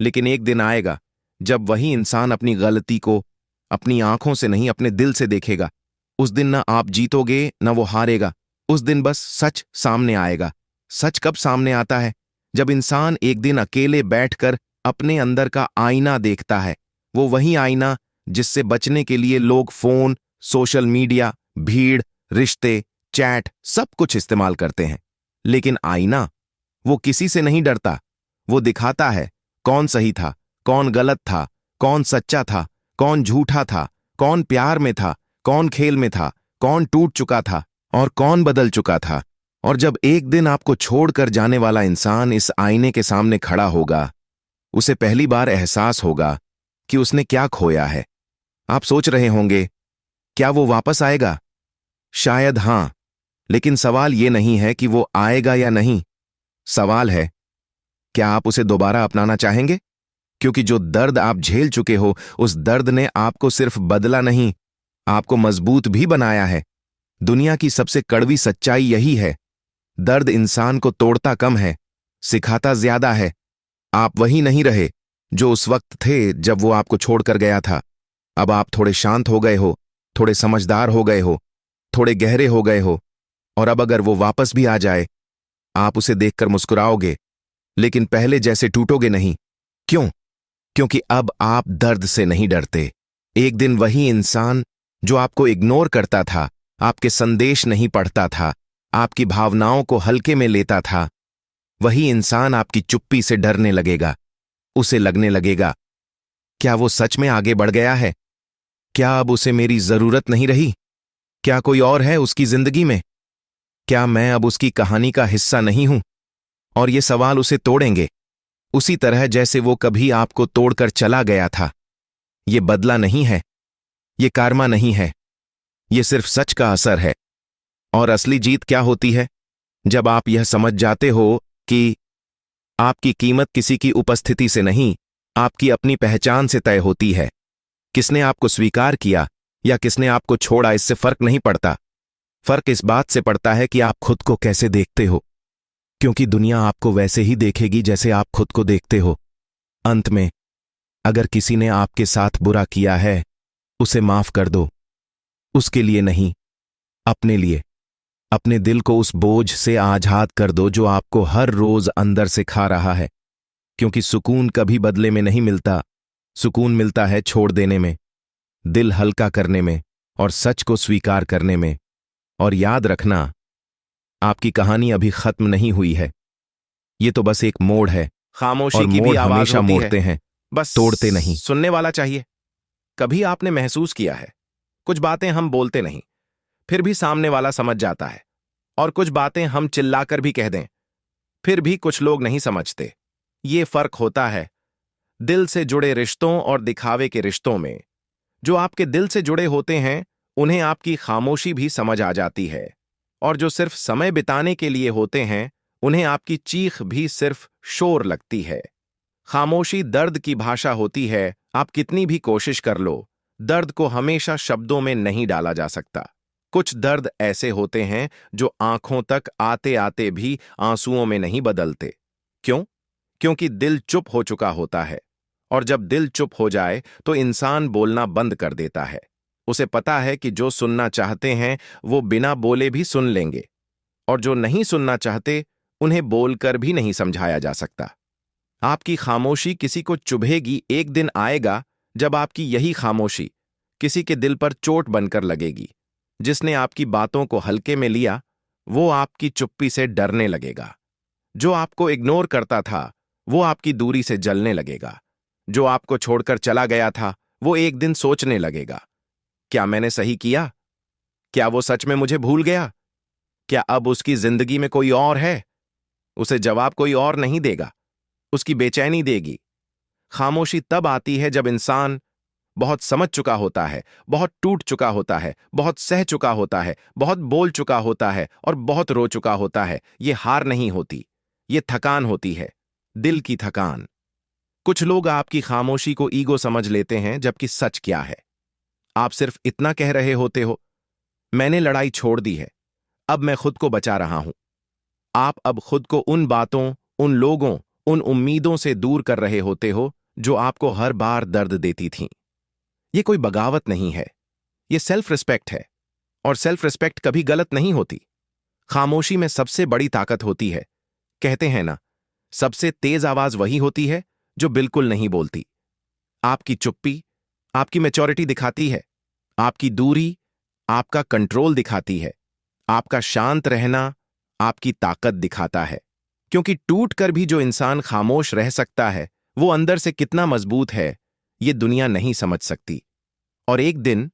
लेकिन एक दिन आएगा जब वही इंसान अपनी गलती को अपनी आंखों से नहीं, अपने दिल से देखेगा। उस दिन न आप जीतोगे न वो हारेगा। उस दिन बस सच सामने आएगा। सच कब सामने आता है? जब इंसान एक दिन अकेले बैठकर अपने अंदर का आईना देखता है। वो वही आईना जिससे बचने के लिए लोग फोन, सोशल मीडिया, भीड़, रिश्ते, चैट सब कुछ इस्तेमाल करते हैं। लेकिन आईना, वो किसी से नहीं डरता। वो दिखाता है कौन सही था, कौन गलत था, कौन सच्चा था, कौन झूठा था, कौन प्यार में था, कौन खेल में था, कौन टूट चुका था और कौन बदल चुका था। और जब एक दिन आपको छोड़कर जाने वाला इंसान इस आईने के सामने खड़ा होगा, उसे पहली बार एहसास होगा कि उसने क्या खोया है। आप सोच रहे होंगे, क्या वो वापस आएगा? शायद हां, लेकिन सवाल ये नहीं है कि वो आएगा या नहीं। सवाल है, क्या आप उसे दोबारा अपनाना चाहेंगे? क्योंकि जो दर्द आप झेल चुके हो, उस दर्द ने आपको सिर्फ बदला नहीं, आपको मजबूत भी बनाया है। दुनिया की सबसे कड़वी सच्चाई यही है, दर्द इंसान को तोड़ता कम है, सिखाता ज्यादा है। आप वही नहीं रहे जो उस वक्त थे जब वो आपको छोड़कर गया था। अब आप थोड़े शांत हो गए हो, थोड़े समझदार हो गए हो, थोड़े गहरे हो गए हो। और अब अगर वो वापस भी आ जाए, आप उसे देखकर मुस्कुराओगे, लेकिन पहले जैसे टूटोगे नहीं। क्यों? क्योंकि अब आप दर्द से नहीं डरते। एक दिन वही इंसान जो आपको इग्नोर करता था, आपके संदेश नहीं पढ़ता था, आपकी भावनाओं को हल्के में लेता था, वही इंसान आपकी चुप्पी से डरने लगेगा। उसे लगने लगेगा, क्या वो सच में आगे बढ़ गया है? क्या अब उसे मेरी जरूरत नहीं रही? क्या कोई और है उसकी जिंदगी में? क्या मैं अब उसकी कहानी का हिस्सा नहीं हूं? और ये सवाल उसे तोड़ेंगे, उसी तरह जैसे वो कभी आपको तोड़कर चला गया था। ये बदला नहीं है, ये कार्मा नहीं है, ये सिर्फ सच का असर है। और असली जीत क्या होती है? जब आप यह समझ जाते हो कि आपकी कीमत किसी की उपस्थिति से नहीं, आपकी अपनी पहचान से तय होती है। किसने आपको स्वीकार किया या किसने आपको छोड़ा, इससे फर्क नहीं पड़ता। फर्क इस बात से पड़ता है कि आप खुद को कैसे देखते हो, क्योंकि दुनिया आपको वैसे ही देखेगी जैसे आप खुद को देखते हो। अंत में, अगर किसी ने आपके साथ बुरा किया है, उसे माफ कर दो। उसके लिए नहीं, अपने लिए। अपने दिल को उस बोझ से आजाद कर दो जो आपको हर रोज अंदर से खा रहा है। क्योंकि सुकून कभी बदले में नहीं मिलता, सुकून मिलता है छोड़ देने में, दिल हल्का करने में और सच को स्वीकार करने में। और याद रखना, आपकी कहानी अभी खत्म नहीं हुई है। ये तो बस एक मोड़ है। खामोशी और की भी मोड़ आवाज हमेशा होती मोड़ते है, हैं, बस तोड़ते नहीं। सुनने वाला चाहिए। कभी आपने महसूस किया है, कुछ बातें हम बोलते नहीं, फिर भी सामने वाला समझ जाता है। और कुछ बातें हम चिल्लाकर भी कह दें, फिर भी कुछ लोग नहीं समझते। ये फर्क होता है दिल से जुड़े रिश्तों और दिखावे के रिश्तों में। जो आपके दिल से जुड़े होते हैं, उन्हें आपकी खामोशी भी समझ आ जाती है। और जो सिर्फ समय बिताने के लिए होते हैं, उन्हें आपकी चीख भी सिर्फ शोर लगती है। खामोशी दर्द की भाषा होती है। आप कितनी भी कोशिश कर लो, दर्द को हमेशा शब्दों में नहीं डाला जा सकता। कुछ दर्द ऐसे होते हैं जो आंखों तक आते आते भी आंसुओं में नहीं बदलते। क्यों? क्योंकि दिल चुप हो चुका होता है। और जब दिल चुप हो जाए तो इंसान बोलना बंद कर देता है। उसे पता है कि जो सुनना चाहते हैं वो बिना बोले भी सुन लेंगे, और जो नहीं सुनना चाहते उन्हें बोलकर भी नहीं समझाया जा सकता। आपकी खामोशी किसी को चुभेगी। एक दिन आएगा जब आपकी यही खामोशी किसी के दिल पर चोट बनकर लगेगी। जिसने आपकी बातों को हल्के में लिया, वो आपकी चुप्पी से डरने लगेगा। जो आपको इग्नोर करता था, वो आपकी दूरी से जलने लगेगा। जो आपको छोड़कर चला गया था, वो एक दिन सोचने लगेगा, क्या मैंने सही किया? क्या वो सच में मुझे भूल गया? क्या अब उसकी जिंदगी में कोई और है? उसे जवाब कोई और नहीं देगा, उसकी बेचैनी देगी। खामोशी तब आती है जब इंसान बहुत समझ चुका होता है, बहुत टूट चुका होता है, बहुत सह चुका होता है, बहुत बोल चुका होता है और बहुत रो चुका होता है। ये हार नहीं होती, ये थकान होती है, दिल की थकान। कुछ लोग आपकी खामोशी को ईगो समझ लेते हैं, जबकि सच क्या है? आप सिर्फ इतना कह रहे होते हो, मैंने लड़ाई छोड़ दी है, अब मैं खुद को बचा रहा हूं। आप अब खुद को उन बातों, उन लोगों, उन उम्मीदों से दूर कर रहे होते हो जो आपको हर बार दर्द देती थीं। ये कोई बगावत नहीं है, ये सेल्फ रिस्पेक्ट है। और सेल्फ रिस्पेक्ट कभी गलत नहीं होती। खामोशी में सबसे बड़ी ताकत होती है। कहते हैं ना, सबसे तेज आवाज वही होती है जो बिल्कुल नहीं बोलती। आपकी चुप्पी आपकी मैच्योरिटी दिखाती है, आपकी दूरी आपका कंट्रोल दिखाती है, आपका शांत रहना आपकी ताकत दिखाता है। क्योंकि टूट कर भी जो इंसान खामोश रह सकता है, वो अंदर से कितना मजबूत है, ये दुनिया नहीं समझ सकती। और एक दिन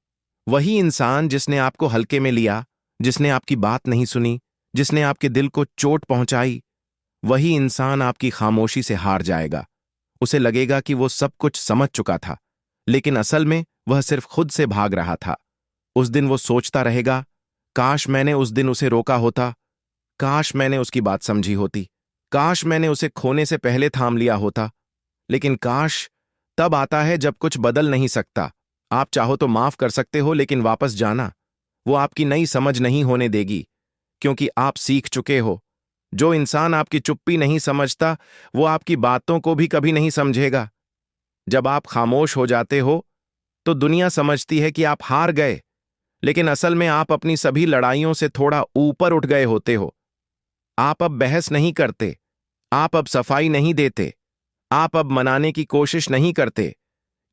वही इंसान जिसने आपको हल्के में लिया, जिसने आपकी बात नहीं सुनी, जिसने आपके दिल को चोट पहुंचाई, वही इंसान आपकी खामोशी से हार जाएगा। उसे लगेगा कि वो सब कुछ समझ चुका था, लेकिन असल में वह सिर्फ खुद से भाग रहा था। उस दिन वो सोचता रहेगा, काश मैंने उस दिन उसे रोका होता, काश मैंने उसकी बात समझी होती, काश मैंने उसे खोने से पहले थाम लिया होता। लेकिन काश तब आता है जब कुछ बदल नहीं सकता। आप चाहो तो माफ कर सकते हो, लेकिन वापस जाना वो आपकी नई समझ नहीं होने देगी, क्योंकि आप सीख चुके हो। जो इंसान आपकी चुप्पी नहीं समझता, वो आपकी बातों को भी कभी नहीं समझेगा। जब आप खामोश हो जाते हो, तो दुनिया समझती है कि आप हार गए, लेकिन असल में आप अपनी सभी लड़ाइयों से थोड़ा ऊपर उठ गए होते हो। आप अब बहस नहीं करते, आप अब सफाई नहीं देते, आप अब मनाने की कोशिश नहीं करते,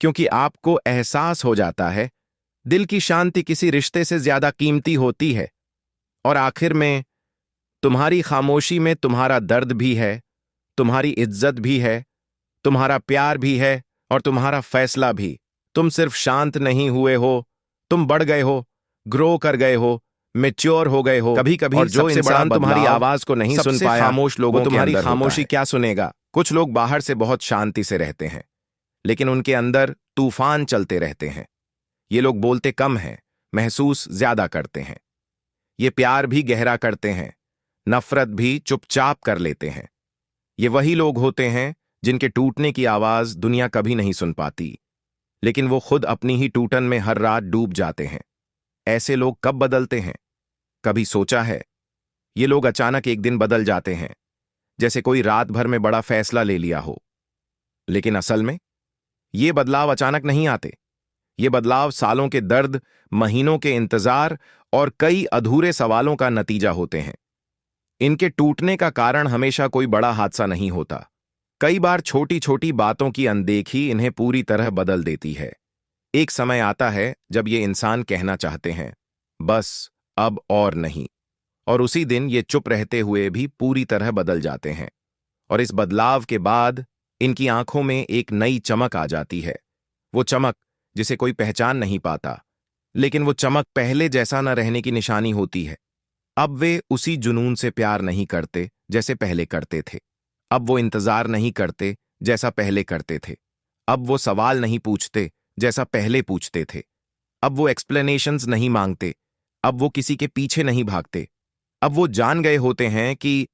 क्योंकि आपको एहसास हो जाता है दिल की शांति किसी रिश्ते से ज्यादा कीमती होती है। और आखिर में तुम्हारी खामोशी में तुम्हारा दर्द भी है, तुम्हारी इज्जत भी है, तुम्हारा प्यार भी है और तुम्हारा फैसला भी। तुम सिर्फ शांत नहीं हुए हो, तुम बढ़ गए हो, ग्रो कर गए हो, मैच्योर हो गए हो। कभी कभी और जो सबसे इंसान बड़ा तुम्हारी बदलाव आवाज को नहीं सुन सबसे पाया, खामोश लोगों वो के तुम्हारी अंदर होता खामोशी है। क्या सुनेगा? कुछ लोग बाहर से बहुत शांति से रहते हैं, लेकिन उनके अंदर तूफान चलते रहते हैं। ये लोग बोलते कम हैं, महसूस ज्यादा करते हैं। ये प्यार भी गहरा करते हैं, नफरत भी चुपचाप कर लेते हैं। ये वही लोग होते हैं जिनके टूटने की आवाज दुनिया कभी नहीं सुन पाती, लेकिन वो खुद अपनी ही टूटन में हर रात डूब जाते हैं। ऐसे लोग कब बदलते हैं? कभी सोचा है? ये लोग अचानक एक दिन बदल जाते हैं, जैसे कोई रात भर में बड़ा फैसला ले लिया हो। लेकिन असल में ये बदलाव अचानक नहीं आते। ये बदलाव सालों के दर्द, महीनों के इंतजार और कई अधूरे सवालों का नतीजा होते हैं। इनके टूटने का कारण हमेशा कोई बड़ा हादसा नहीं होता। कई बार छोटी छोटी बातों की अनदेखी इन्हें पूरी तरह बदल देती है। एक समय आता है जब ये इंसान कहना चाहते हैं, बस अब और नहीं। और उसी दिन ये चुप रहते हुए भी पूरी तरह बदल जाते हैं। और इस बदलाव के बाद इनकी आंखों में एक नई चमक आ जाती है। वो चमक जिसे कोई पहचान नहीं पाता, लेकिन वो चमक पहले जैसा न रहने की निशानी होती है। अब वे उसी जुनून से प्यार नहीं करते जैसे पहले करते थे। अब वो इंतजार नहीं करते जैसा पहले करते थे। अब वो सवाल नहीं पूछते जैसा पहले पूछते थे। अब वो एक्सप्लेनेशंस नहीं मांगते। अब वो किसी के पीछे नहीं भागते। अब वो जान गए होते हैं कि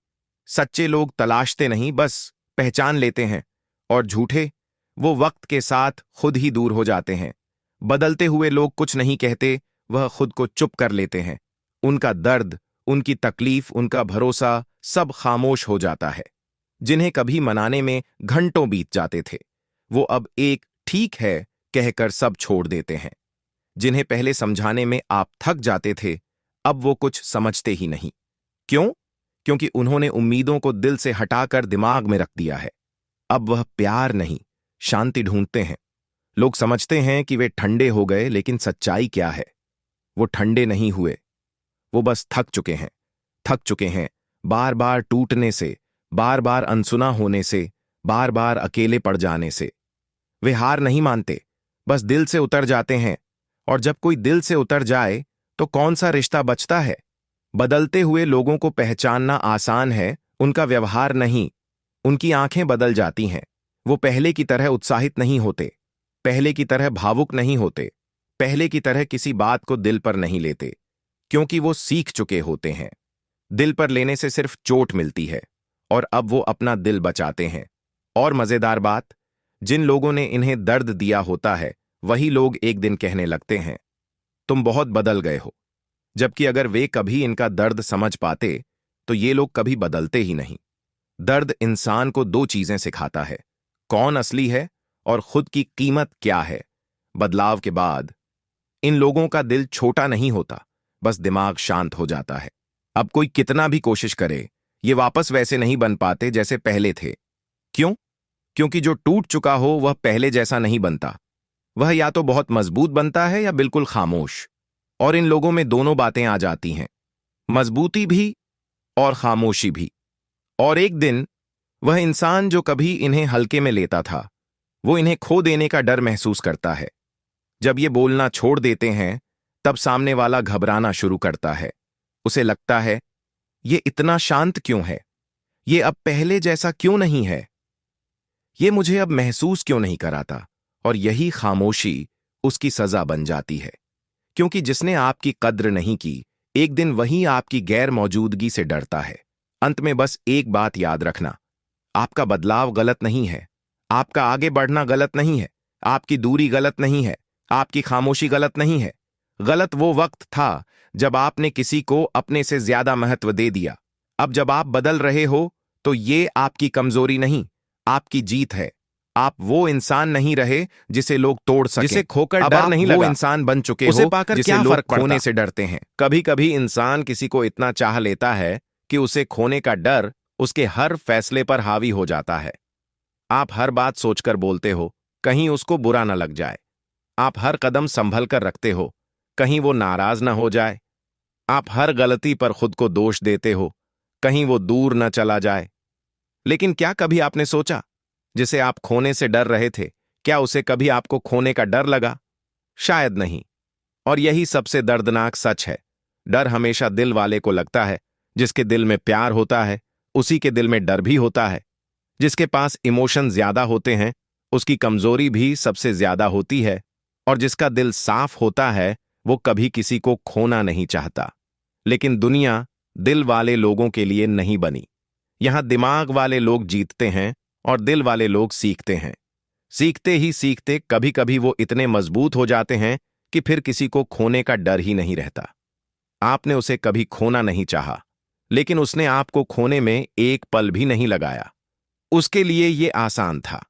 सच्चे लोग तलाशते नहीं, बस पहचान लेते हैं, और झूठे वो वक्त के साथ खुद ही दूर हो जाते हैं। बदलते हुए लोग कुछ नहीं कहते, वह खुद को चुप कर लेते हैं। उनका दर्द, उनकी तकलीफ, उनका भरोसा सब खामोश हो जाता है। जिन्हें कभी मनाने में घंटों बीत जाते थे, वो अब एक ठीक है कहकर सब छोड़ देते हैं। जिन्हें पहले समझाने में आप थक जाते थे, अब वो कुछ समझते ही नहीं। क्यों? क्योंकि उन्होंने उम्मीदों को दिल से हटाकर दिमाग में रख दिया है। अब वह प्यार नहीं, शांति ढूंढते हैं। लोग समझते हैं कि वे ठंडे हो गए, लेकिन सच्चाई क्या है? वो ठंडे नहीं हुए, वो बस थक चुके हैं बार बार टूटने से, बार बार अनसुना होने से, बार बार अकेले पड़ जाने से। वे हार नहीं मानते, बस दिल से उतर जाते हैं। और जब कोई दिल से उतर जाए तो कौन सा रिश्ता बचता है? बदलते हुए लोगों को पहचानना आसान है, उनका व्यवहार नहीं। उनकी आंखें बदल जाती हैं। वो पहले की तरह उत्साहित नहीं होते, पहले की तरह भावुक नहीं होते, पहले की तरह किसी बात को दिल पर नहीं लेते, क्योंकि वो सीख चुके होते हैं। दिल पर लेने से सिर्फ चोट मिलती है, और अब वो अपना दिल बचाते हैं। और मजेदार बात, जिन लोगों ने इन्हें दर्द दिया होता है, वही लोग एक दिन कहने लगते हैं, तुम बहुत बदल गए हो। जबकि अगर वे कभी इनका दर्द समझ पाते तो ये लोग कभी बदलते ही नहीं। दर्द इंसान को दो चीजें सिखाता है, कौन असली है और खुद की कीमत क्या है। बदलाव के बाद इन लोगों का दिल छोटा नहीं होता, बस दिमाग शांत हो जाता है। अब कोई कितना भी कोशिश करे, ये वापस वैसे नहीं बन पाते जैसे पहले थे। क्यों? क्योंकि जो टूट चुका हो वह पहले जैसा नहीं बनता। वह या तो बहुत मजबूत बनता है या बिल्कुल खामोश। और इन लोगों में दोनों बातें आ जाती हैं, मजबूती भी और खामोशी भी। और एक दिन वह इंसान जो कभी इन्हें हल्के में लेता था, वो इन्हें खो देने का डर महसूस करता है। जब ये बोलना छोड़ देते हैं, तब सामने वाला घबराना शुरू करता है। उसे लगता है, ये इतना शांत क्यों है? ये अब पहले जैसा क्यों नहीं है? ये मुझे अब महसूस क्यों नहीं कराता? और यही खामोशी उसकी सजा बन जाती है। क्योंकि जिसने आपकी कद्र नहीं की, एक दिन वही आपकी गैर मौजूदगी से डरता है। अंत में बस एक बात याद रखना, आपका बदलाव गलत नहीं है, आपका आगे बढ़ना गलत नहीं है, आपकी दूरी गलत नहीं है, आपकी खामोशी गलत नहीं है। गलत वो वक्त था जब आपने किसी को अपने से ज्यादा महत्व दे दिया। अब जब आप बदल रहे हो तो ये आपकी कमजोरी नहीं, आपकी जीत है। आप वो इंसान नहीं रहे जिसे लोग तोड़ सकें, जिसे खोकर अब डर आप नहीं वो लगा, इंसान बन चुके उसे हो पाकर जिसे क्या लोग फर्क खोने पड़ता। से डरते हैं। कभी कभी इंसान किसी को इतना चाह लेता है कि उसे खोने का डर उसके हर फैसले पर हावी हो जाता है। आप हर बात सोचकर बोलते हो, कहीं उसको बुरा न लग जाए। आप हर कदम संभल कर रखते हो, कहीं वो नाराज न हो जाए। आप हर गलती पर खुद को दोष देते हो, कहीं वो दूर न चला जाए। लेकिन क्या कभी आपने सोचा, जिसे आप खोने से डर रहे थे, क्या उसे कभी आपको खोने का डर लगा? शायद नहीं। और यही सबसे दर्दनाक सच है। डर हमेशा दिल वाले को लगता है। जिसके दिल में प्यार होता है, उसी के दिल में डर भी होता है। जिसके पास इमोशन ज्यादा होते हैं, उसकी कमजोरी भी सबसे ज्यादा होती है। और जिसका दिल साफ होता है, वो कभी किसी को खोना नहीं चाहता। लेकिन दुनिया दिल वाले लोगों के लिए नहीं बनी। यहां दिमाग वाले लोग जीतते हैं और दिल वाले लोग सीखते हैं। सीखते ही सीखते कभी कभी वो इतने मजबूत हो जाते हैं कि फिर किसी को खोने का डर ही नहीं रहता। आपने उसे कभी खोना नहीं चाहा, लेकिन उसने आपको खोने में एक पल भी नहीं लगाया। उसके लिए ये आसान था,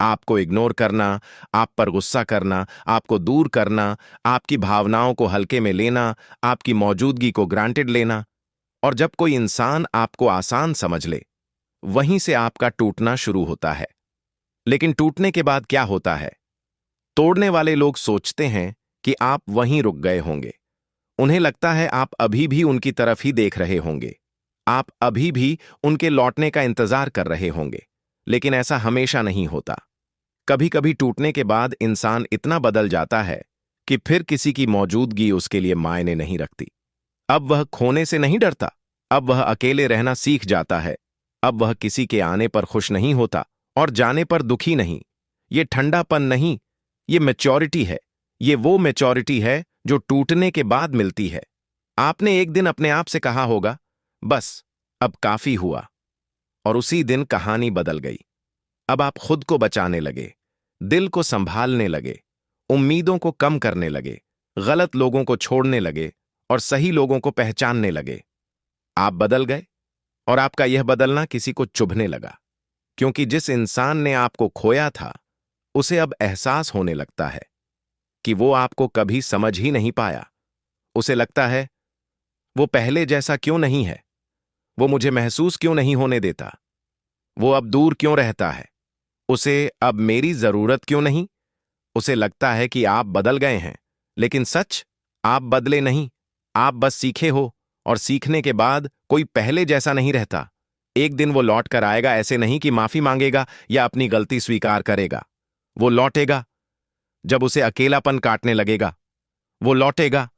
आपको इग्नोर करना, आप पर गुस्सा करना, आपको दूर करना, आपकी भावनाओं को हल्के में लेना, आपकी मौजूदगी को ग्रांटेड लेना। और जब कोई इंसान आपको आसान समझ ले, वहीं से आपका टूटना शुरू होता है। लेकिन टूटने के बाद क्या होता है? तोड़ने वाले लोग सोचते हैं कि आप वहीं रुक गए होंगे। उन्हें लगता है आप अभी भी उनकी तरफ ही देख रहे होंगे, आप अभी भी उनके लौटने का इंतजार कर रहे होंगे। लेकिन ऐसा हमेशा नहीं होता। कभी कभी टूटने के बाद इंसान इतना बदल जाता है कि फिर किसी की मौजूदगी उसके लिए मायने नहीं रखती। अब वह खोने से नहीं डरता, अब वह अकेले रहना सीख जाता है। अब वह किसी के आने पर खुश नहीं होता और जाने पर दुखी नहीं। ये ठंडापन नहीं, ये मैच्योरिटी है। ये वो मैच्योरिटी है जो टूटने के बाद मिलती है। आपने एक दिन अपने आप से कहा होगा, बस अब काफी हुआ। और उसी दिन कहानी बदल गई। अब आप खुद को बचाने लगे, दिल को संभालने लगे, उम्मीदों को कम करने लगे, गलत लोगों को छोड़ने लगे और सही लोगों को पहचानने लगे। आप बदल गए और आपका यह बदलना किसी को चुभने लगा। क्योंकि जिस इंसान ने आपको खोया था, उसे अब एहसास होने लगता है कि वो आपको कभी समझ ही नहीं पाया। उसे लगता है, वो पहले जैसा क्यों नहीं है? वो मुझे महसूस क्यों नहीं होने देता? वो अब दूर क्यों रहता है? उसे अब मेरी जरूरत क्यों नहीं? उसे लगता है कि आप बदल गए हैं, लेकिन सच, आप बदले नहीं। आप बस सीखे हो, और सीखने के बाद कोई पहले जैसा नहीं रहता। एक दिन वो लौट कर आएगा, ऐसे नहीं कि माफी मांगेगा या अपनी गलती स्वीकार करेगा। वो लौटेगा जब उसे अकेलापन काटने लगेगा। वो लौटेगा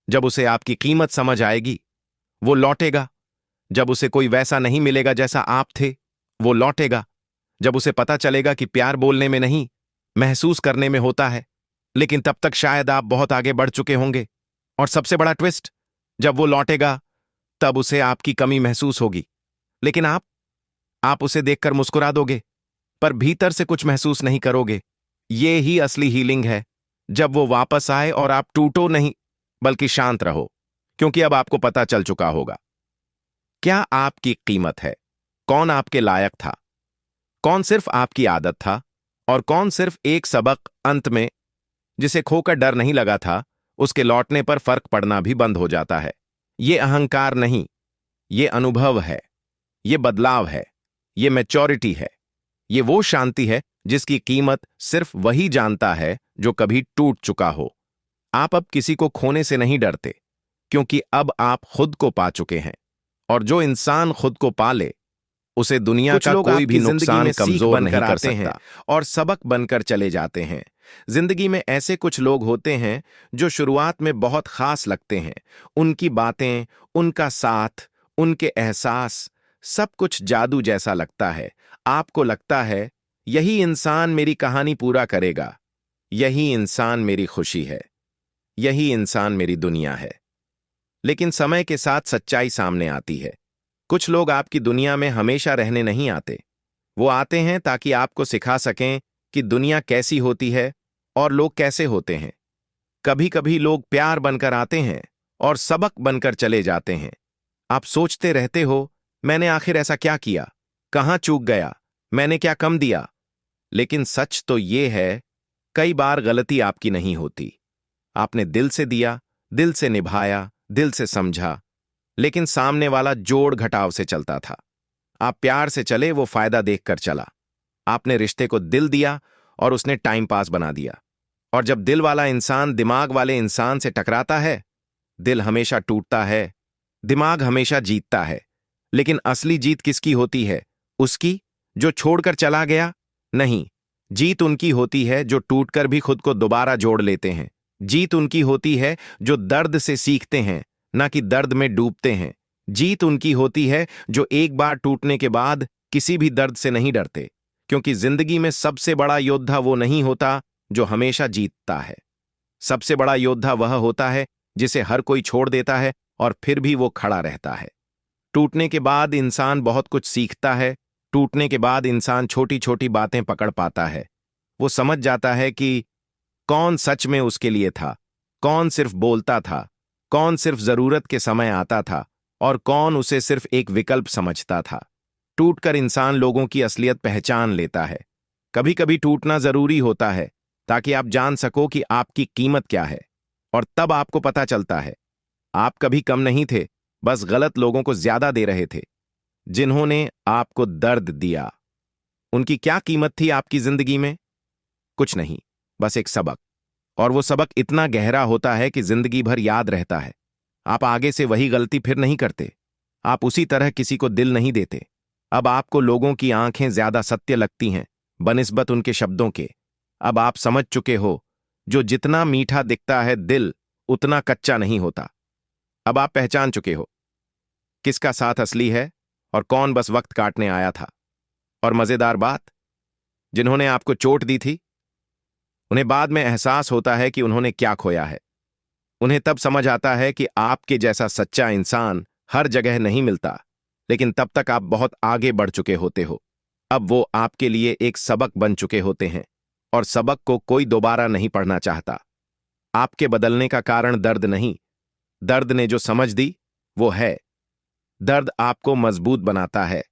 जब उसे आपकी कीमत समझ आएगी। वो लौटेगा जब उसे कोई वैसा नहीं मिलेगा जैसा आप थे। वो लौटेगा जब उसे पता चलेगा कि प्यार बोलने में नहीं, महसूस करने में होता है। लेकिन तब तक शायद आप बहुत आगे बढ़ चुके होंगे। और सबसे बड़ा ट्विस्ट, जब वो लौटेगा तब उसे आपकी कमी महसूस होगी। लेकिन आप उसे देखकर मुस्कुरा दोगे, पर भीतर से कुछ महसूस नहीं करोगे। ये ही असली हीलिंग है। जब वो वापस आए और आप टूटो नहीं, बल्कि शांत रहो, क्योंकि अब आपको पता चल चुका होगा क्या आपकी कीमत है, कौन आपके लायक था, कौन सिर्फ आपकी आदत था, और कौन सिर्फ एक सबक अंत में जिसे खोकर डर नहीं लगा था। उसके लौटने पर फर्क पड़ना भी बंद हो जाता है। ये अहंकार नहीं, ये अनुभव है, ये बदलाव है, ये मैच्योरिटी है, ये वो शांति है जिसकी कीमत सिर्फ वही जानता है जो कभी टूट चुका हो। आप अब किसी को खोने से नहीं डरते, क्योंकि अब आप खुद को पा चुके हैं। और जो इंसान खुद को पाले, उसे दुनिया कुछ का लोग कोई भी आपकी जिंदगी नुकसान में सीख कमजोर नहीं बनकर कर आते हैं सकता, और सबक बनकर चले जाते हैं। जिंदगी में ऐसे कुछ लोग होते हैं जो शुरुआत में बहुत खास लगते हैं। उनकी बातें, उनका साथ, उनके एहसास, सब कुछ जादू जैसा लगता है। आपको लगता है यही इंसान मेरी कहानी पूरा करेगा, यही इंसान मेरी खुशी है, यही इंसान मेरी दुनिया है। लेकिन समय के साथ सच्चाई सामने आती है। कुछ लोग आपकी दुनिया में हमेशा रहने नहीं आते। वो आते हैं ताकि आपको सिखा सकें कि दुनिया कैसी होती है और लोग कैसे होते हैं। कभी कभी लोग प्यार बनकर आते हैं और सबक बनकर चले जाते हैं। आप सोचते रहते हो, मैंने आखिर ऐसा क्या किया, कहां चूक गया, मैंने क्या कम दिया? लेकिन सच तो ये है, कई बार गलती आपकी नहीं होती। आपने दिल से दिया, दिल से निभाया, दिल से समझा, लेकिन सामने वाला जोड़ घटाव से चलता था। आप प्यार से चले, वो फायदा देखकर चला। आपने रिश्ते को दिल दिया और उसने टाइम पास बना दिया। और जब दिल वाला इंसान दिमाग वाले इंसान से टकराता है, दिल हमेशा टूटता है, दिमाग हमेशा जीतता है। लेकिन असली जीत किसकी होती है? उसकी जो छोड़कर चला गया? नहीं, जीत उनकी होती है जो टूटकर भी खुद को दोबारा जोड़ लेते हैं। जीत उनकी होती है जो दर्द से सीखते हैं, ना कि दर्द में डूबते हैं। जीत उनकी होती है जो एक बार टूटने के बाद किसी भी दर्द से नहीं डरते, क्योंकि जिंदगी में सबसे बड़ा योद्धा वो नहीं होता जो हमेशा जीतता है। सबसे बड़ा योद्धा वह होता है जिसे हर कोई छोड़ देता है और फिर भी वो खड़ा रहता है। टूटने के बाद इंसान बहुत कुछ सीखता है। टूटने के बाद इंसान छोटी छोटी बातें पकड़ पाता है। वो समझ जाता है कि कौन सच में उसके लिए था, कौन सिर्फ बोलता था, कौन सिर्फ जरूरत के समय आता था, और कौन उसे सिर्फ एक विकल्प समझता था। टूटकर इंसान लोगों की असलियत पहचान लेता है। कभी कभी टूटना जरूरी होता है ताकि आप जान सको कि आपकी कीमत क्या है, और तब आपको पता चलता है आप कभी कम नहीं थे, बस गलत लोगों को ज्यादा दे रहे थे। जिन्होंने आपको दर्द दिया, उनकी क्या कीमत थी आपकी जिंदगी में? कुछ नहीं, बस एक सबक। और वो सबक इतना गहरा होता है कि जिंदगी भर याद रहता है। आप आगे से वही गलती फिर नहीं करते। आप उसी तरह किसी को दिल नहीं देते। अब आपको लोगों की आंखें ज्यादा सत्य लगती हैं बनिस्बत उनके शब्दों के। अब आप समझ चुके हो, जो जितना मीठा दिखता है दिल उतना कच्चा नहीं होता। अब आप पहचान चुके हो किसका साथ असली है और कौन बस वक्त काटने आया था। और मजेदार बात, जिन्होंने आपको चोट दी थी, उन्हें बाद में एहसास होता है कि उन्होंने क्या खोया है। उन्हें तब समझ आता है कि आपके जैसा सच्चा इंसान हर जगह नहीं मिलता, लेकिन तब तक आप बहुत आगे बढ़ चुके होते हो। अब वो आपके लिए एक सबक बन चुके होते हैं, और सबक को कोई दोबारा नहीं पढ़ना चाहता। आपके बदलने का कारण दर्द नहीं, दर्द ने जो समझ दी वो है। दर्द आपको मजबूत बनाता है,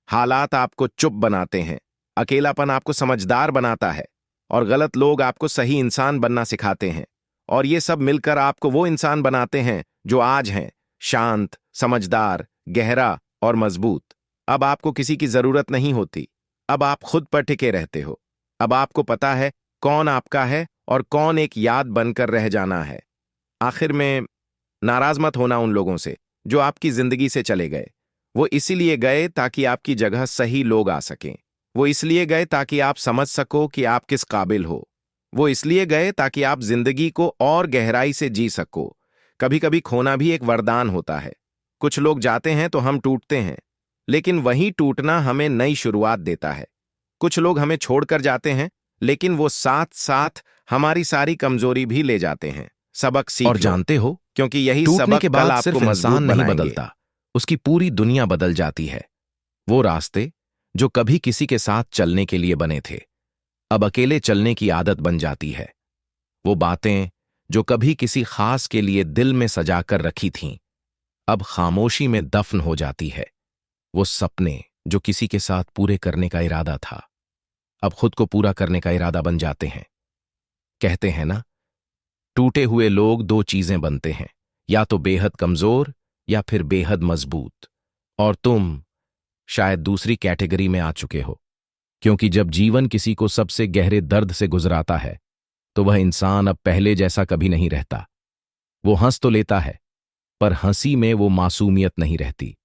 हालात आपको चुप बनाते हैं, अकेलापन आपको समझदार बनाता है, और गलत लोग आपको सही इंसान बनना सिखाते हैं। और ये सब मिलकर आपको वो इंसान बनाते हैं जो आज हैं, शांत, समझदार, गहरा और मजबूत। अब आपको किसी की जरूरत नहीं होती। अब आप खुद पर टिके रहते हो। अब आपको पता है कौन आपका है और कौन एक याद बनकर रह जाना है। आखिर में नाराज मत होना उन लोगों से जो आपकी जिंदगी से चले गए। वो इसीलिए गए ताकि आपकी जगह सही लोग आ सकें। वो इसलिए गए ताकि आप समझ सको कि आप किस काबिल हो। वो इसलिए गए ताकि आप जिंदगी को और गहराई से जी सको। कभी कभी खोना भी एक वरदान होता है। कुछ लोग जाते हैं तो हम टूटते हैं, लेकिन वही टूटना हमें नई शुरुआत देता है। कुछ लोग हमें छोड़कर जाते हैं, लेकिन वो साथ साथ हमारी सारी कमजोरी भी ले जाते हैं। सबक सीख और लो, जानते हो, क्योंकि यही टूटने सबक के कल बाद आपको सिर्फ मजबूत इंसान नहीं बनाएंगे। बदलता, उसकी पूरी दुनिया बदल जाती है। वो रास्ते जो कभी किसी के साथ चलने के लिए बने थे, अब अकेले चलने की आदत बन जाती है। वो बातें जो कभी किसी खास के लिए दिल में सजाकर रखी थीं, अब खामोशी में दफन हो जाती है। वो सपने जो किसी के साथ पूरे करने का इरादा था, अब खुद को पूरा करने का इरादा बन जाते हैं। कहते हैं ना, टूटे हुए लोग दो चीजें बनते हैं, या तो बेहद कमजोर या फिर बेहद मजबूत। और तुम शायद दूसरी कैटेगरी में आ चुके हो, क्योंकि जब जीवन किसी को सबसे गहरे दर्द से गुजराता है, तो वह इंसान अब पहले जैसा कभी नहीं रहता। वो हंस तो लेता है, पर हंसी में वो मासूमियत नहीं रहती।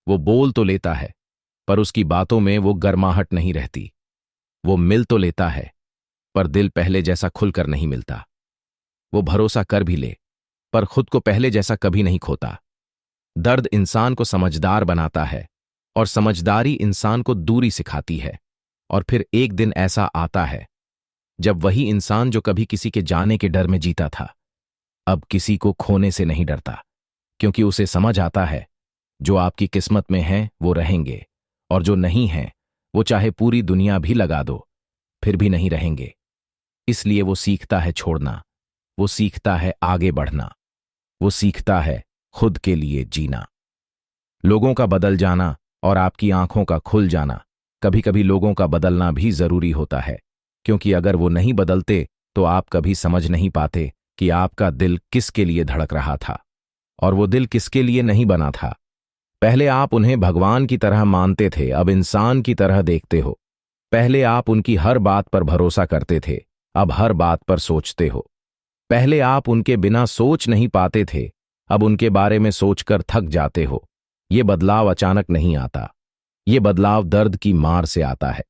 वो बोल तो लेता है, पर उसकी बातों में वो गर्माहट नहीं रहती। वो मिल तो लेता है, पर दिल पहले जैसा खुलकर नहीं मिलता। वो भरोसा कर भी ले, पर खुद को पहले जैसा कभी नहीं खोता। दर्द इंसान को समझदार बनाता है, और समझदारी इंसान को दूरी सिखाती है। और फिर एक दिन ऐसा आता है जब वही इंसान जो कभी किसी के जाने के डर में जीता था, अब किसी को खोने से नहीं डरता, क्योंकि उसे समझ आता है जो आपकी किस्मत में है वो रहेंगे, और जो नहीं है वो चाहे पूरी दुनिया भी लगा दो फिर भी नहीं रहेंगे। इसलिए वो सीखता है छोड़ना, वो सीखता है आगे बढ़ना, वो सीखता है खुद के लिए जीना। लोगों का बदल जाना और आपकी आंखों का खुल जाना, कभी कभी लोगों का बदलना भी जरूरी होता है, क्योंकि अगर वो नहीं बदलते तो आप कभी समझ नहीं पाते कि आपका दिल किसके लिए धड़क रहा था, और वो दिल किसके लिए नहीं बना था। पहले आप उन्हें भगवान की तरह मानते थे, अब इंसान की तरह देखते हो। पहले आप उनकी हर बात पर भरोसा करते थे, अब हर बात पर सोचते हो। पहले आप उनके बिना सोच नहीं पाते थे, अब उनके बारे में सोचकर थक जाते हो। ये बदलाव अचानक नहीं आता, ये बदलाव दर्द की मार से आता है।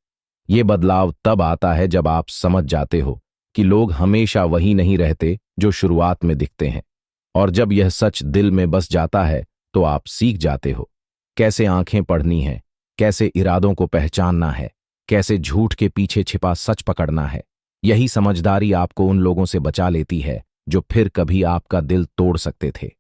ये बदलाव तब आता है जब आप समझ जाते हो कि लोग हमेशा वही नहीं रहते जो शुरुआत में दिखते हैं। और जब यह सच दिल में बस जाता है तो आप सीख जाते हो कैसे आंखें पढ़नी है, कैसे इरादों को पहचानना है, कैसे झूठ के पीछे छिपा सच पकड़ना है। यही समझदारी आपको उन लोगों से बचा लेती है जो फिर कभी आपका दिल तोड़ सकते थे।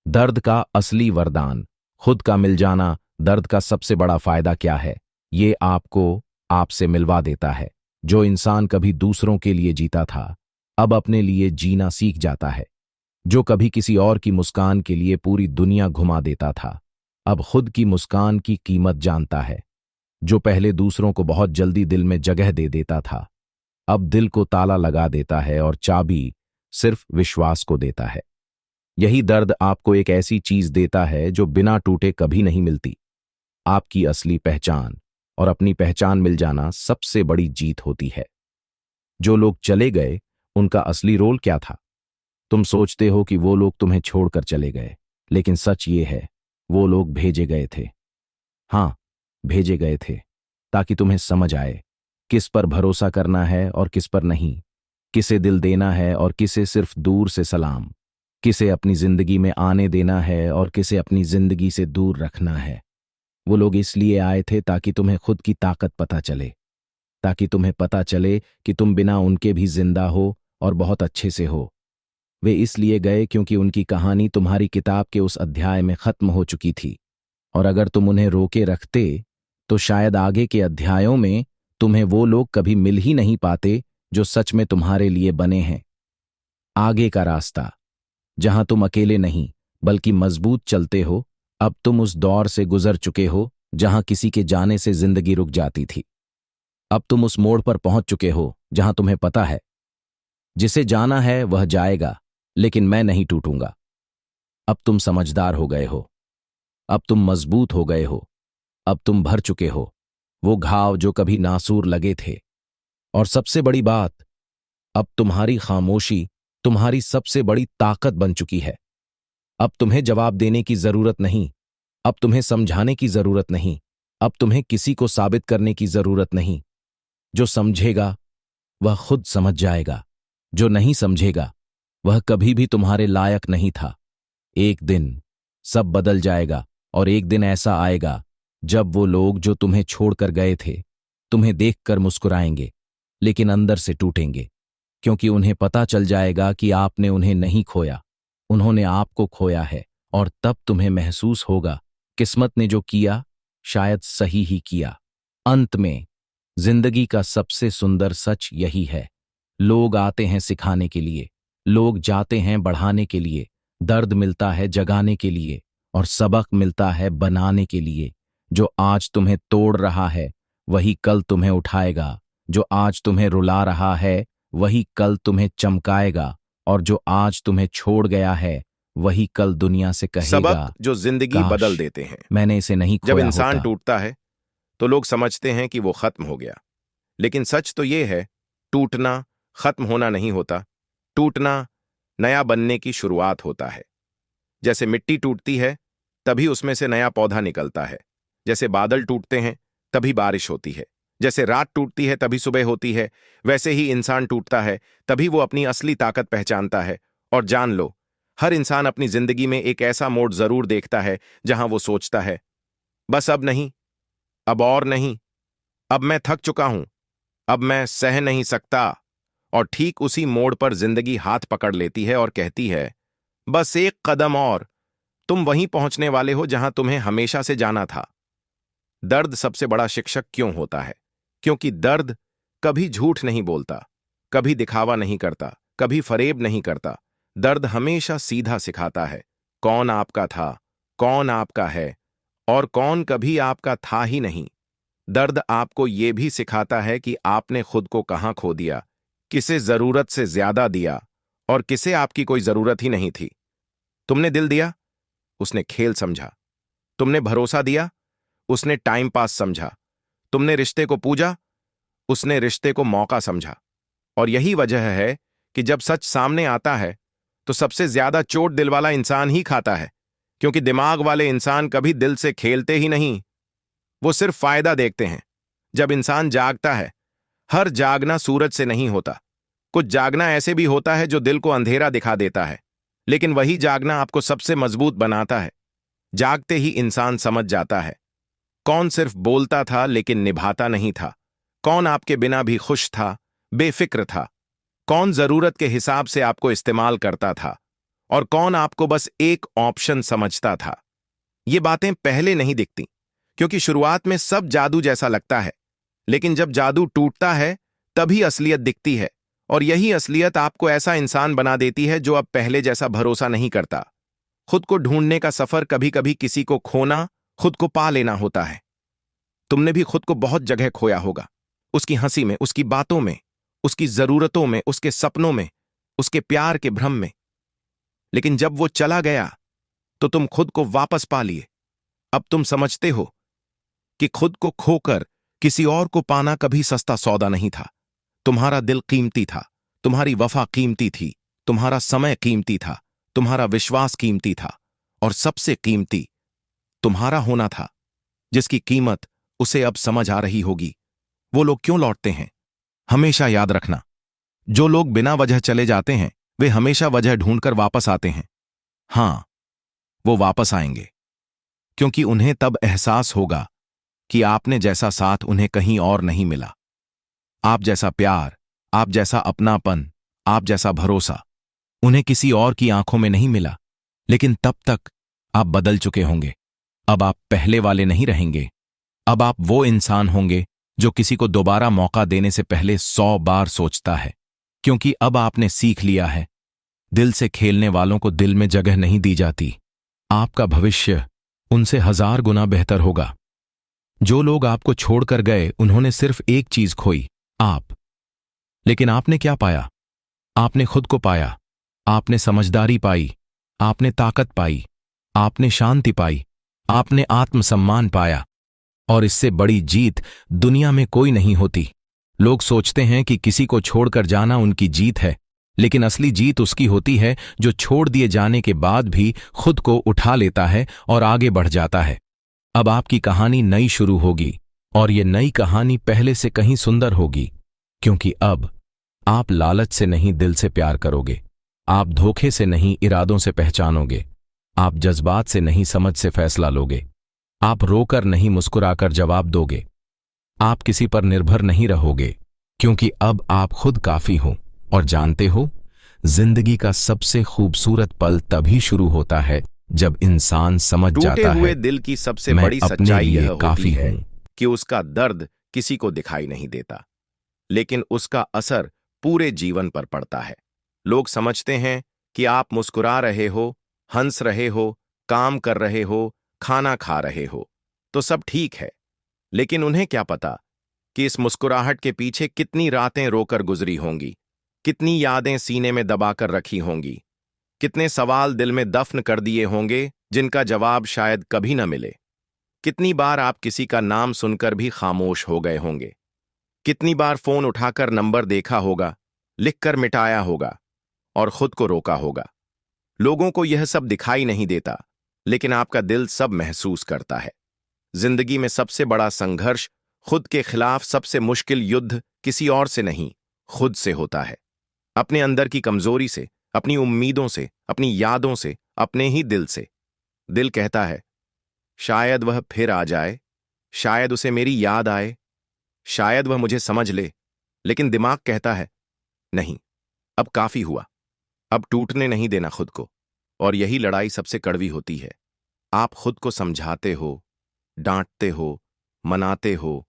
दर्द का असली वरदान, खुद का मिल जाना। दर्द का सबसे बड़ा फायदा क्या है? ये आपको आपसे मिलवा देता है। जो इंसान कभी दूसरों के लिए जीता था, अब अपने लिए जीना सीख जाता है। जो कभी किसी और की मुस्कान के लिए पूरी दुनिया घुमा देता था, अब खुद की मुस्कान की कीमत जानता है। जो पहले दूसरों को बहुत जल्दी दिल में जगह दे देता था, अब दिल को ताला लगा देता है और चाबी सिर्फ विश्वास को देता है। यही दर्द आपको एक ऐसी चीज देता है जो बिना टूटे कभी नहीं मिलती, आपकी असली पहचान। और अपनी पहचान मिल जाना सबसे बड़ी जीत होती है। जो लोग चले गए, उनका असली रोल क्या था? तुम सोचते हो कि वो लोग तुम्हें छोड़कर चले गए, लेकिन सच ये है, वो लोग भेजे गए थे। हाँ, भेजे गए थे, ताकि तुम्हें समझ आए किस पर भरोसा करना है और किस पर नहीं, किसे दिल देना है और किसे सिर्फ दूर से सलाम, किसे अपनी जिंदगी में आने देना है और किसे अपनी जिंदगी से दूर रखना है। वो लोग इसलिए आए थे ताकि तुम्हें खुद की ताकत पता चले, ताकि तुम्हें पता चले कि तुम बिना उनके भी जिंदा हो और बहुत अच्छे से हो। वे इसलिए गए क्योंकि उनकी कहानी तुम्हारी किताब के उस अध्याय में खत्म हो चुकी थी, और अगर तुम उन्हें रोके रखते तो शायद आगे के अध्यायों में तुम्हें वो लोग कभी मिल ही नहीं पाते जो सच में तुम्हारे लिए बने हैं। आगे का रास्ता, जहां तुम अकेले नहीं बल्कि मजबूत चलते हो। अब तुम उस दौर से गुजर चुके हो जहां किसी के जाने से जिंदगी रुक जाती थी। अब तुम उस मोड़ पर पहुंच चुके हो जहां तुम्हें पता है, जिसे जाना है वह जाएगा, लेकिन मैं नहीं टूटूंगा। अब तुम समझदार हो गए हो, अब तुम मजबूत हो गए हो, अब तुम भर चुके हो, वो घाव जो कभी नासूर लगे थे। और सबसे बड़ी बात, अब तुम्हारी खामोशी तुम्हारी सबसे बड़ी ताकत बन चुकी है। अब तुम्हें जवाब देने की जरूरत नहीं, अब तुम्हें समझाने की जरूरत नहीं, अब तुम्हें किसी को साबित करने की जरूरत नहीं। जो समझेगा वह खुद समझ जाएगा, जो नहीं समझेगा वह कभी भी तुम्हारे लायक नहीं था। एक दिन सब बदल जाएगा और एक दिन ऐसा आएगा जब वो लोग जो तुम्हें छोड़कर गए थे तुम्हें देखकर मुस्कुराएंगे, लेकिन अंदर से टूटेंगे, क्योंकि उन्हें पता चल जाएगा कि आपने उन्हें नहीं खोया, उन्होंने आपको खोया है। और तब तुम्हें महसूस होगा किस्मत ने जो किया शायद सही ही किया। अंत में जिंदगी का सबसे सुंदर सच यही है, लोग आते हैं सिखाने के लिए, लोग जाते हैं बढ़ाने के लिए, दर्द मिलता है जगाने के लिए और सबक मिलता है बनाने के लिए। जो आज तुम्हें तोड़ रहा है वही कल तुम्हें उठाएगा, जो आज तुम्हें रुला रहा है वही कल तुम्हें चमकाएगा, और जो आज तुम्हें छोड़ गया है वही कल दुनिया से कहेगा, सबक जो जिंदगी काश बदल देते हैं। मैंने इसे नहीं जब खोया इंसान होता। टूटता है तो लोग समझते हैं कि वो खत्म हो गया, लेकिन सच तो ये है, टूटना खत्म होना नहीं होता, टूटना नया बनने की शुरुआत होता है। जैसे मिट्टी टूटती है तभी उसमें से नया पौधा निकलता है, जैसे बादल टूटते हैं तभी बारिश होती है, जैसे रात टूटती है तभी सुबह होती है, वैसे ही इंसान टूटता है तभी वो अपनी असली ताकत पहचानता है। और जान लो, हर इंसान अपनी जिंदगी में एक ऐसा मोड़ जरूर देखता है जहां वो सोचता है, बस अब नहीं, अब और नहीं, अब मैं थक चुका हूं, अब मैं सह नहीं सकता। और ठीक उसी मोड़ पर जिंदगी हाथ पकड़ लेती है और कहती है, बस एक कदम और, तुम वहीं पहुंचने वाले हो जहां तुम्हें हमेशा से जाना था। दर्द सबसे बड़ा शिक्षक क्यों होता है? क्योंकि दर्द कभी झूठ नहीं बोलता, कभी दिखावा नहीं करता, कभी फरेब नहीं करता। दर्द हमेशा सीधा सिखाता है कौन आपका था, कौन आपका है और कौन कभी आपका था ही नहीं। दर्द आपको यह भी सिखाता है कि आपने खुद को कहां खो दिया, किसे जरूरत से ज्यादा दिया और किसे आपकी कोई जरूरत ही नहीं थी। तुमने दिल दिया, उसने खेल समझा। तुमने भरोसा दिया, उसने टाइम पास समझा। तुमने रिश्ते को पूजा, उसने रिश्ते को मौका समझा। और यही वजह है कि जब सच सामने आता है तो सबसे ज्यादा चोट दिल वाला इंसान ही खाता है, क्योंकि दिमाग वाले इंसान कभी दिल से खेलते ही नहीं, वो सिर्फ फायदा देखते हैं। जब इंसान जागता है, हर जागना सूरज से नहीं होता, कुछ जागना ऐसे भी होता है जो दिल को अंधेरा दिखा देता है, लेकिन वही जागना आपको सबसे मजबूत बनाता है। जागते ही इंसान समझ जाता है कौन सिर्फ बोलता था लेकिन निभाता नहीं था, कौन आपके बिना भी खुश था, बेफिक्र था, कौन जरूरत के हिसाब से आपको इस्तेमाल करता था और कौन आपको बस एक ऑप्शन समझता था। ये बातें पहले नहीं दिखती, क्योंकि शुरुआत में सब जादू जैसा लगता है, लेकिन जब जादू टूटता है तभी असलियत दिखती है। और यही असलियत आपको ऐसा इंसान बना देती है जो अब पहले जैसा भरोसा नहीं करता। खुद को ढूंढने का सफर कभी कभी किसी को खोना, खुद को पा लेना होता है। तुमने भी खुद को बहुत जगह खोया होगा, उसकी हंसी में, उसकी बातों में, उसकी जरूरतों में, उसके सपनों में, उसके प्यार के भ्रम में। लेकिन जब वो चला गया तो तुम खुद को वापस पा लिए। अब तुम समझते हो कि खुद को खोकर किसी और को पाना कभी सस्ता सौदा नहीं था। तुम्हारा दिल कीमती था, तुम्हारी वफा कीमती थी, तुम्हारा समय कीमती था, तुम्हारा विश्वास कीमती था, और सबसे कीमती तुम्हारा होना था, जिसकी कीमत उसे अब समझ आ रही होगी। वो लोग क्यों लौटते हैं? हमेशा याद रखना, जो लोग बिना वजह चले जाते हैं वे हमेशा वजह ढूंढकर वापस आते हैं। हां, वो वापस आएंगे, क्योंकि उन्हें तब एहसास होगा कि आपने जैसा साथ उन्हें कहीं और नहीं मिला। आप जैसा प्यार, आप जैसा अपनापन, आप जैसा भरोसा उन्हें किसी और की आंखों में नहीं मिला। लेकिन तब तक आप बदल चुके होंगे। अब आप पहले वाले नहीं रहेंगे। अब आप वो इंसान होंगे जो किसी को दोबारा मौका देने से पहले 100 बार सोचता है, क्योंकि अब आपने सीख लिया है, दिल से खेलने वालों को दिल में जगह नहीं दी जाती। आपका भविष्य उनसे 1000 गुना बेहतर होगा। जो लोग आपको छोड़कर गए उन्होंने सिर्फ एक चीज खोई, आप। लेकिन आपने क्या पाया? आपने खुद को पाया, आपने समझदारी पाई, आपने ताकत पाई, आपने शांति पाई, आपने आत्मसम्मान पाया। और इससे बड़ी जीत दुनिया में कोई नहीं होती। लोग सोचते हैं कि किसी को छोड़कर जाना उनकी जीत है, लेकिन असली जीत उसकी होती है जो छोड़ दिए जाने के बाद भी खुद को उठा लेता है और आगे बढ़ जाता है। अब आपकी कहानी नई शुरू होगी, और ये नई कहानी पहले से कहीं सुंदर होगी, क्योंकि अब आप लालच से नहीं दिल से प्यार करोगे, आप धोखे से नहीं इरादों से पहचानोगे, आप जज्बात से नहीं समझ से फैसला लोगे, आप रोकर नहीं मुस्कुराकर जवाब दोगे, आप किसी पर निर्भर नहीं रहोगे, क्योंकि अब आप खुद काफी हो। और जानते हो, जिंदगी का सबसे खूबसूरत पल तभी शुरू होता है जब इंसान समझ टूटे जाता हुए है दिल की सबसे मैं बड़ी अपने सच्चाई लिए यह होती काफी है हूं। कि उसका दर्द किसी को दिखाई नहीं देता, लेकिन उसका असर पूरे जीवन पर पड़ता है। लोग समझते हैं कि आप मुस्कुरा रहे हो, हंस रहे हो, काम कर रहे हो, खाना खा रहे हो, तो सब ठीक है। लेकिन उन्हें क्या पता कि इस मुस्कुराहट के पीछे कितनी रातें रोकर गुजरी होंगी, कितनी यादें सीने में दबाकर रखी होंगी, कितने सवाल दिल में दफन कर दिए होंगे जिनका जवाब शायद कभी न मिले। कितनी बार आप किसी का नाम सुनकर भी खामोश हो गए होंगे, कितनी बार फोन उठाकर नंबर देखा होगा, लिखकर मिटाया होगा और खुद को रोका होगा। लोगों को यह सब दिखाई नहीं देता, लेकिन आपका दिल सब महसूस करता है। जिंदगी में सबसे बड़ा संघर्ष, खुद के खिलाफ सबसे मुश्किल युद्ध किसी और से नहीं, खुद से होता है। अपने अंदर की कमजोरी से, अपनी उम्मीदों से, अपनी यादों से, अपने ही दिल से। दिल कहता है, शायद वह फिर आ जाए, शायद उसे मेरी याद आए, शायद वह मुझे समझ ले। लेकिन दिमाग कहता है, नहीं, अब काफी हुआ, अब टूटने नहीं देना खुद को। और यही लड़ाई सबसे कड़वी होती है। आप खुद को समझाते हो, डांटते हो, मनाते हो,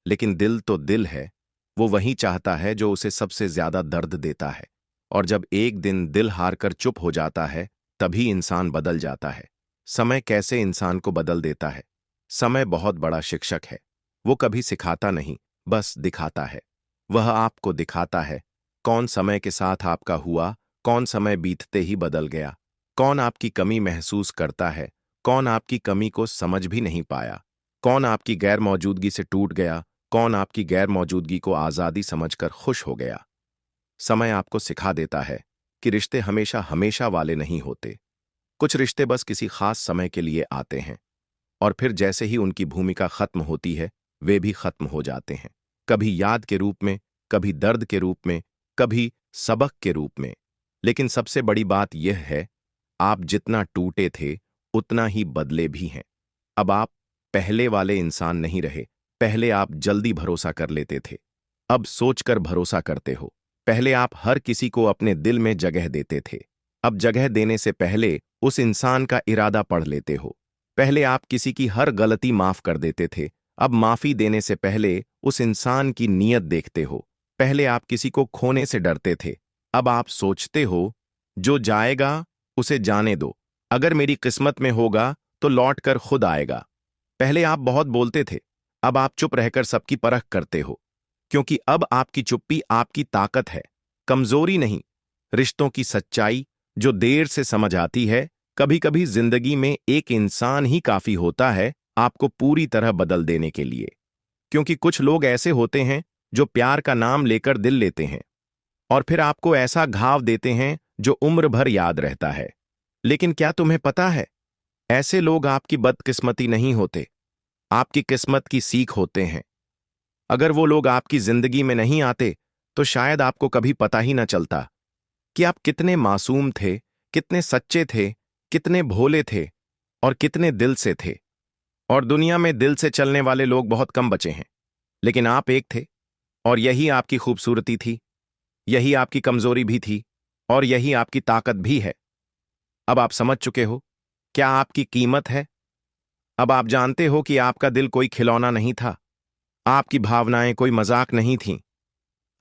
लेकिन दिल तो दिल है, वो वही चाहता है जो उसे सबसे ज्यादा दर्द देता है। और जब एक दिन दिल हारकर चुप हो जाता है, तभी इंसान बदल जाता है। समय कैसे इंसान को बदल देता है? समय बहुत बड़ा शिक्षक है। वो कभी सिखाता नहीं, बस दिखाता है। वह आपको दिखाता है कौन समय के साथ आपका हुआ, कौन समय बीतते ही बदल गया, कौन आपकी कमी महसूस करता है, कौन आपकी कमी को समझ भी नहीं पाया, कौन आपकी गैर मौजूदगी से टूट गया, कौन आपकी गैर मौजूदगी को आजादी समझकर खुश हो गया। समय आपको सिखा देता है कि रिश्ते हमेशा हमेशा वाले नहीं होते। कुछ रिश्ते बस किसी खास समय के लिए आते हैं, और फिर जैसे ही उनकी भूमिका खत्म होती है, वे भी खत्म हो जाते हैं। कभी याद के रूप में, कभी दर्द के रूप में, कभी सबक के रूप में। लेकिन सबसे बड़ी बात यह है, आप जितना टूटे थे, उतना ही बदले भी हैं। अब आप पहले वाले इंसान नहीं रहे। पहले आप जल्दी भरोसा कर लेते थे, अब सोचकर भरोसा करते हो। पहले आप हर किसी को अपने दिल में जगह देते थे, अब जगह देने से पहले उस इंसान का इरादा पढ़ लेते हो। पहले आप किसी की हर गलती माफ कर देते थे, अब माफी देने से पहले उस इंसान की नीयत देखते हो। पहले आप किसी को खोने से डरते थे, अब आप सोचते हो जो जाएगा उसे जाने दो, अगर मेरी किस्मत में होगा तो लौट कर खुद आएगा। पहले आप बहुत बोलते थे, अब आप चुप रहकर सबकी परख करते हो, क्योंकि अब आपकी चुप्पी आपकी ताकत है, कमजोरी नहीं। रिश्तों की सच्चाई जो देर से समझ आती है, कभी कभी जिंदगी में एक इंसान ही काफी होता है आपको पूरी तरह बदल देने के लिए। क्योंकि कुछ लोग ऐसे होते हैं जो प्यार का नाम लेकर दिल लेते हैं, और फिर आपको ऐसा घाव देते हैं जो उम्र भर याद रहता है। लेकिन क्या तुम्हें पता है, ऐसे लोग आपकी बदकिस्मती नहीं होते, आपकी किस्मत की सीख होते हैं। अगर वो लोग आपकी जिंदगी में नहीं आते, तो शायद आपको कभी पता ही न चलता कि आप कितने मासूम थे, कितने सच्चे थे, कितने भोले थे और कितने दिल से थे। और दुनिया में दिल से चलने वाले लोग बहुत कम बचे हैं, लेकिन आप एक थे, और यही आपकी खूबसूरती थी, यही आपकी कमजोरी भी थी, और यही आपकी ताकत भी है। अब आप समझ चुके हो क्या आपकी कीमत है। अब आप जानते हो कि आपका दिल कोई खिलौना नहीं था, आपकी भावनाएं कोई मजाक नहीं थीं,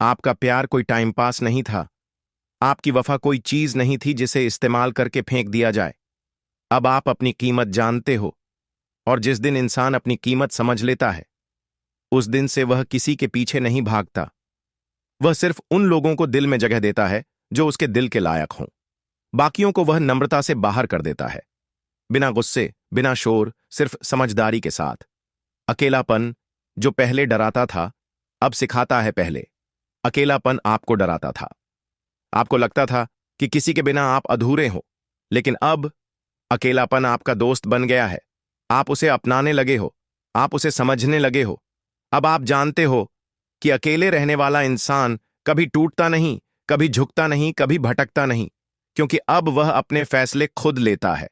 आपका प्यार कोई टाइम पास नहीं था, आपकी वफा कोई चीज नहीं थी जिसे इस्तेमाल करके फेंक दिया जाए। अब आप अपनी कीमत जानते हो, और जिस दिन इंसान अपनी कीमत समझ लेता है, उस दिन से वह किसी के पीछे नहीं भागता। वह सिर्फ उन लोगों को दिल में जगह देता है जो उसके दिल के लायक हों। बाकियों को वह नम्रता से बाहर कर देता है, बिना गुस्से, बिना शोर, सिर्फ समझदारी के साथ। अकेलापन जो पहले डराता था अब सिखाता है पहले। अकेलापन आपको डराता था। आपको लगता था कि किसी के बिना आप अधूरे हो, लेकिन अब अकेलापन आपका दोस्त बन गया है। आप उसे अपनाने लगे हो, आप उसे समझने लगे हो। अब आप जानते हो कि अकेले रहने वाला इंसान कभी टूटता नहीं, कभी झुकता नहीं, कभी भटकता नहीं, क्योंकि अब वह अपने फैसले खुद लेता है,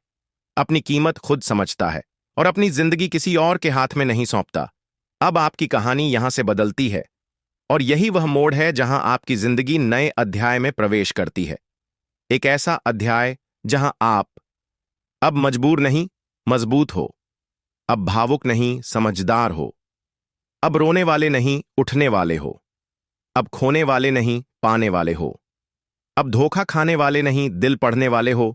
अपनी कीमत खुद समझता है और अपनी जिंदगी किसी और के हाथ में नहीं सौंपता। अब आपकी कहानी यहां से बदलती है और यही वह मोड़ है जहां आपकी जिंदगी नए अध्याय में प्रवेश करती है। एक ऐसा अध्याय जहां आप अब मजबूर नहीं, मजबूत हो। अब भावुक नहीं, समझदार हो। अब रोने वाले नहीं, उठने वाले हो। अब खोने वाले नहीं, पाने वाले हो। अब धोखा खाने वाले नहीं, दिल पढ़ने वाले हो।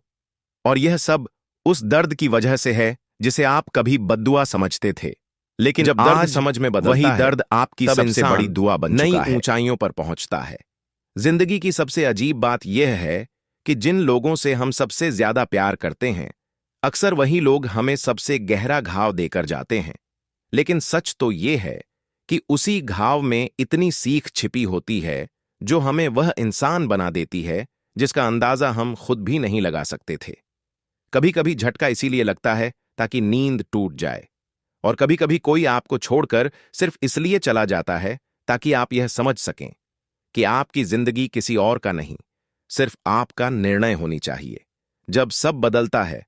और यह सब उस दर्द की वजह से है जिसे आप कभी बद्दुआ समझते थे, लेकिन जब दर्द आज समझ में बदलता वही है, दर्द आपकी तब सबसे इंसान बड़ी दुआ बन नई चुका है। ऊंचाइयों पर पहुंचता है। जिंदगी की सबसे अजीब बात यह है कि जिन लोगों से हम सबसे ज्यादा प्यार करते हैं, अक्सर वही लोग हमें सबसे गहरा घाव देकर जाते हैं। लेकिन सच तो यह है कि उसी घाव में इतनी सीख छिपी होती है जो हमें वह इंसान बना देती है जिसका अंदाजा हम खुद भी नहीं लगा सकते थे। कभी कभी झटका इसीलिए लगता है ताकि नींद टूट जाए, और कभी कभी कोई आपको छोड़कर सिर्फ इसलिए चला जाता है ताकि आप यह समझ सकें कि आपकी जिंदगी किसी और का नहीं, सिर्फ आपका निर्णय होनी चाहिए। जब सब बदलता है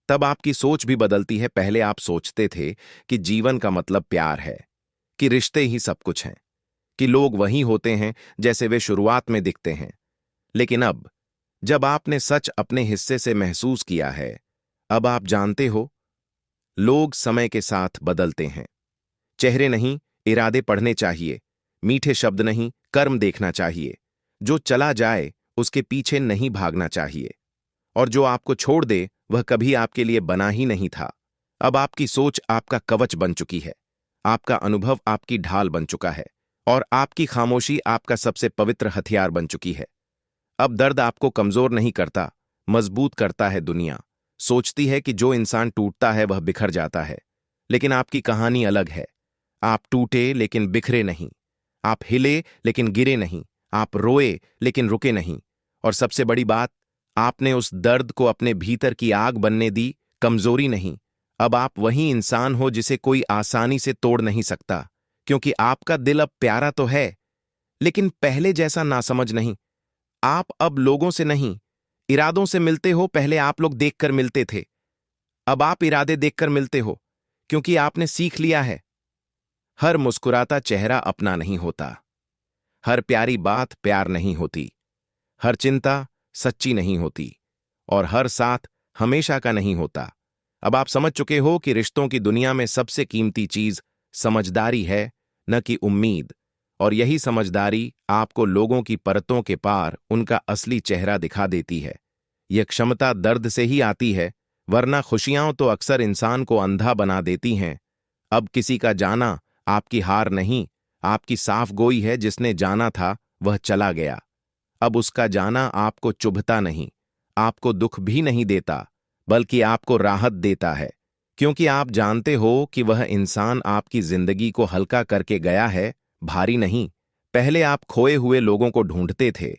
तब आपकी सोच भी बदलती है। पहले आप सोचते थे कि जीवन का मतलब प्यार है, कि रिश्ते ही सब कुछ हैं, कि लोग वही होते हैं जैसे वे शुरुआत में दिखते हैं। लेकिन अब जब आपने सच अपने हिस्से से महसूस किया है, अब आप जानते हो, लोग समय के साथ बदलते हैं। चेहरे नहीं, इरादे पढ़ने चाहिए। मीठे शब्द नहीं, कर्म देखना चाहिए। जो चला जाए उसके पीछे नहीं भागना चाहिए, और जो आपको छोड़ दे वह कभी आपके लिए बना ही नहीं था। अब आपकी सोच आपका कवच बन चुकी है, आपका अनुभव आपकी ढाल बन चुका है, और आपकी खामोशी आपका सबसे पवित्र हथियार बन चुकी है। अब दर्द आपको कमजोर नहीं करता, मजबूत करता है। दुनिया सोचती है कि जो इंसान टूटता है वह बिखर जाता है, लेकिन आपकी कहानी अलग है। आप टूटे लेकिन बिखरे नहीं, आप हिले लेकिन गिरे नहीं, आप रोए लेकिन रुके नहीं, और सबसे बड़ी बात, आपने उस दर्द को अपने भीतर की आग बनने दी, कमजोरी नहीं। अब आप वही इंसान हो जिसे कोई आसानी से तोड़ नहीं सकता, क्योंकि आपका दिल अब प्यारा तो है, लेकिन पहले जैसा नासमझ नहीं। आप अब लोगों से नहीं, इरादों से मिलते हो। पहले आप लोग देखकर मिलते थे, अब आप इरादे देखकर मिलते हो, क्योंकि आपने सीख लिया है, हर मुस्कुराता चेहरा अपना नहीं होता, हर प्यारी बात प्यार नहीं होती, हर चिंता सच्ची नहीं होती, और हर साथ हमेशा का नहीं होता। अब आप समझ चुके हो कि रिश्तों की दुनिया में सबसे कीमती चीज समझदारी है, न कि उम्मीद। और यही समझदारी आपको लोगों की परतों के पार उनका असली चेहरा दिखा देती है। यह क्षमता दर्द से ही आती है, वरना खुशियां तो अक्सर इंसान को अंधा बना देती हैं। अब किसी का जाना आपकी हार नहीं, आपकी साफ गोई है। जिसने जाना था वह चला गया, अब उसका जाना आपको चुभता नहीं, आपको दुख भी नहीं देता, बल्कि आपको राहत देता है, क्योंकि आप जानते हो कि वह इंसान आपकी जिंदगी को हल्का करके गया है, भारी नहीं। पहले आप खोए हुए लोगों को ढूंढते थे,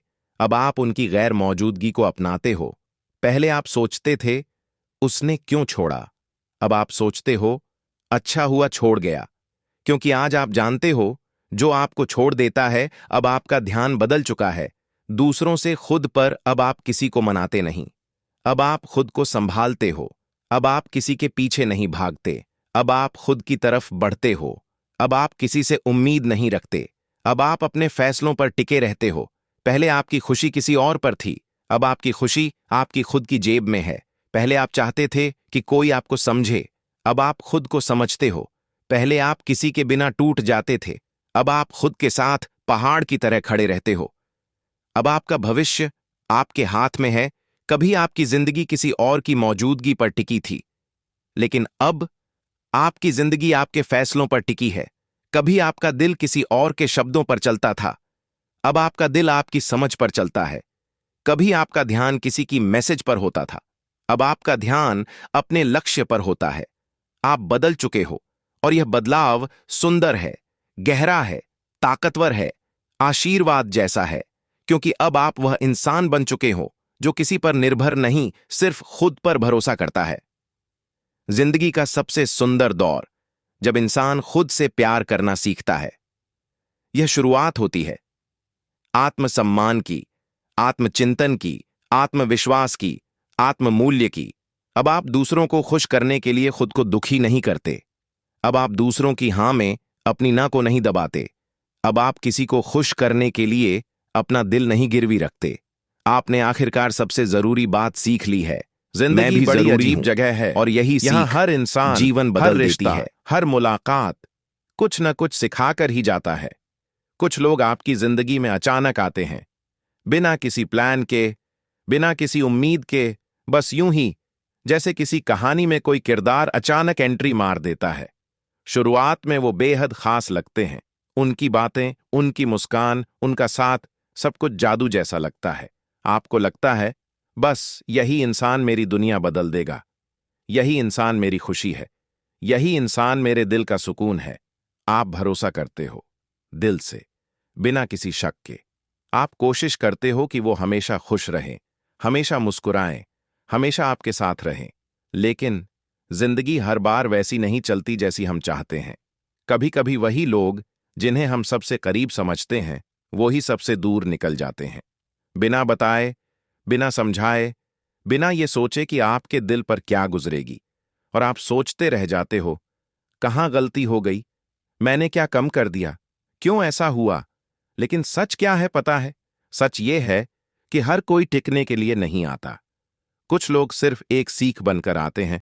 अब आप उनकी गैर मौजूदगी को अपनाते हो। पहले आप सोचते थे उसने क्यों छोड़ा, अब आप सोचते हो अच्छा हुआ छोड़ गया, क्योंकि आज आप जानते हो जो आपको छोड़ देता है अब आपका ध्यान बदल चुका है। दूसरों से खुद पर अब आप किसी को मनाते नहीं, अब आप खुद को संभालते हो। अब आप किसी के पीछे नहीं भागते, अब आप खुद की तरफ बढ़ते हो। अब आप किसी से उम्मीद नहीं रखते, अब आप अपने फैसलों पर टिके रहते हो। पहले आपकी खुशी किसी और पर थी, अब आपकी खुशी आपकी खुद की जेब में है। पहले आप चाहते थे कि कोई आपको समझे, अब आप खुद को समझते हो। पहले आप किसी के बिना टूट जाते थे, अब आप खुद के साथ पहाड़ की तरह खड़े रहते हो। अब आपका भविष्य आपके हाथ में है। कभी आपकी जिंदगी किसी और की मौजूदगी पर टिकी थी, लेकिन अब आपकी जिंदगी आपके फैसलों पर टिकी है। कभी आपका दिल किसी और के शब्दों पर चलता था, अब आपका दिल आपकी समझ पर चलता है। कभी आपका ध्यान किसी की मैसेज पर होता था, अब आपका ध्यान अपने लक्ष्य पर होता है। आप बदल चुके हो, और यह बदलाव सुंदर है, गहरा है, ताकतवर है, आशीर्वाद जैसा है, क्योंकि अब आप वह इंसान बन चुके हो जो किसी पर निर्भर नहीं, सिर्फ खुद पर भरोसा करता है। जिंदगी का सबसे सुंदर दौर जब इंसान खुद से प्यार करना सीखता है। यह शुरुआत होती है आत्मसम्मान की, आत्मचिंतन की, आत्मविश्वास की, आत्ममूल्य की। अब आप दूसरों को खुश करने के लिए खुद को दुखी नहीं करते। अब आप दूसरों की हां में अपनी ना को नहीं दबाते। अब आप किसी को खुश करने के लिए अपना दिल नहीं गिरवी रखते। आपने आखिरकार सबसे जरूरी बात सीख ली है। जिंदगी बड़ी अजीब जगह है और यही यहाँ सीख हर इंसान, जीवन हर बदल देती रिश्ता, है। हर मुलाकात कुछ न कुछ सिखाकर ही जाता है। कुछ लोग आपकी जिंदगी में अचानक आते हैं, बिना किसी प्लान के, बिना किसी उम्मीद के, बस यूं ही जैसे किसी कहानी में कोई किरदार अचानक एंट्री मार देता है। शुरुआत में वो बेहद खास लगते हैं। उनकी बातें, उनकी मुस्कान, उनका साथ, सब कुछ जादू जैसा लगता है। आपको लगता है बस यही इंसान मेरी दुनिया बदल देगा, यही इंसान मेरी खुशी है, यही इंसान मेरे दिल का सुकून है। आप भरोसा करते हो दिल से, बिना किसी शक के। आप कोशिश करते हो कि वो हमेशा खुश रहें, हमेशा मुस्कुराएं, हमेशा आपके साथ रहें। लेकिन जिंदगी हर बार वैसी नहीं चलती जैसी हम चाहते हैं। कभी कभी वही लोग जिन्हें हम सबसे करीब समझते हैं वो ही सबसे दूर निकल जाते हैं। बिना बताए, बिना समझाए, बिना ये सोचे कि आपके दिल पर क्या गुजरेगी। और आप सोचते रह जाते हो, कहाँ गलती हो गई, मैंने क्या कम कर दिया, क्यों ऐसा हुआ। लेकिन सच क्या है पता है? सच ये है कि हर कोई टिकने के लिए नहीं आता। कुछ लोग सिर्फ एक सीख बनकर आते हैं,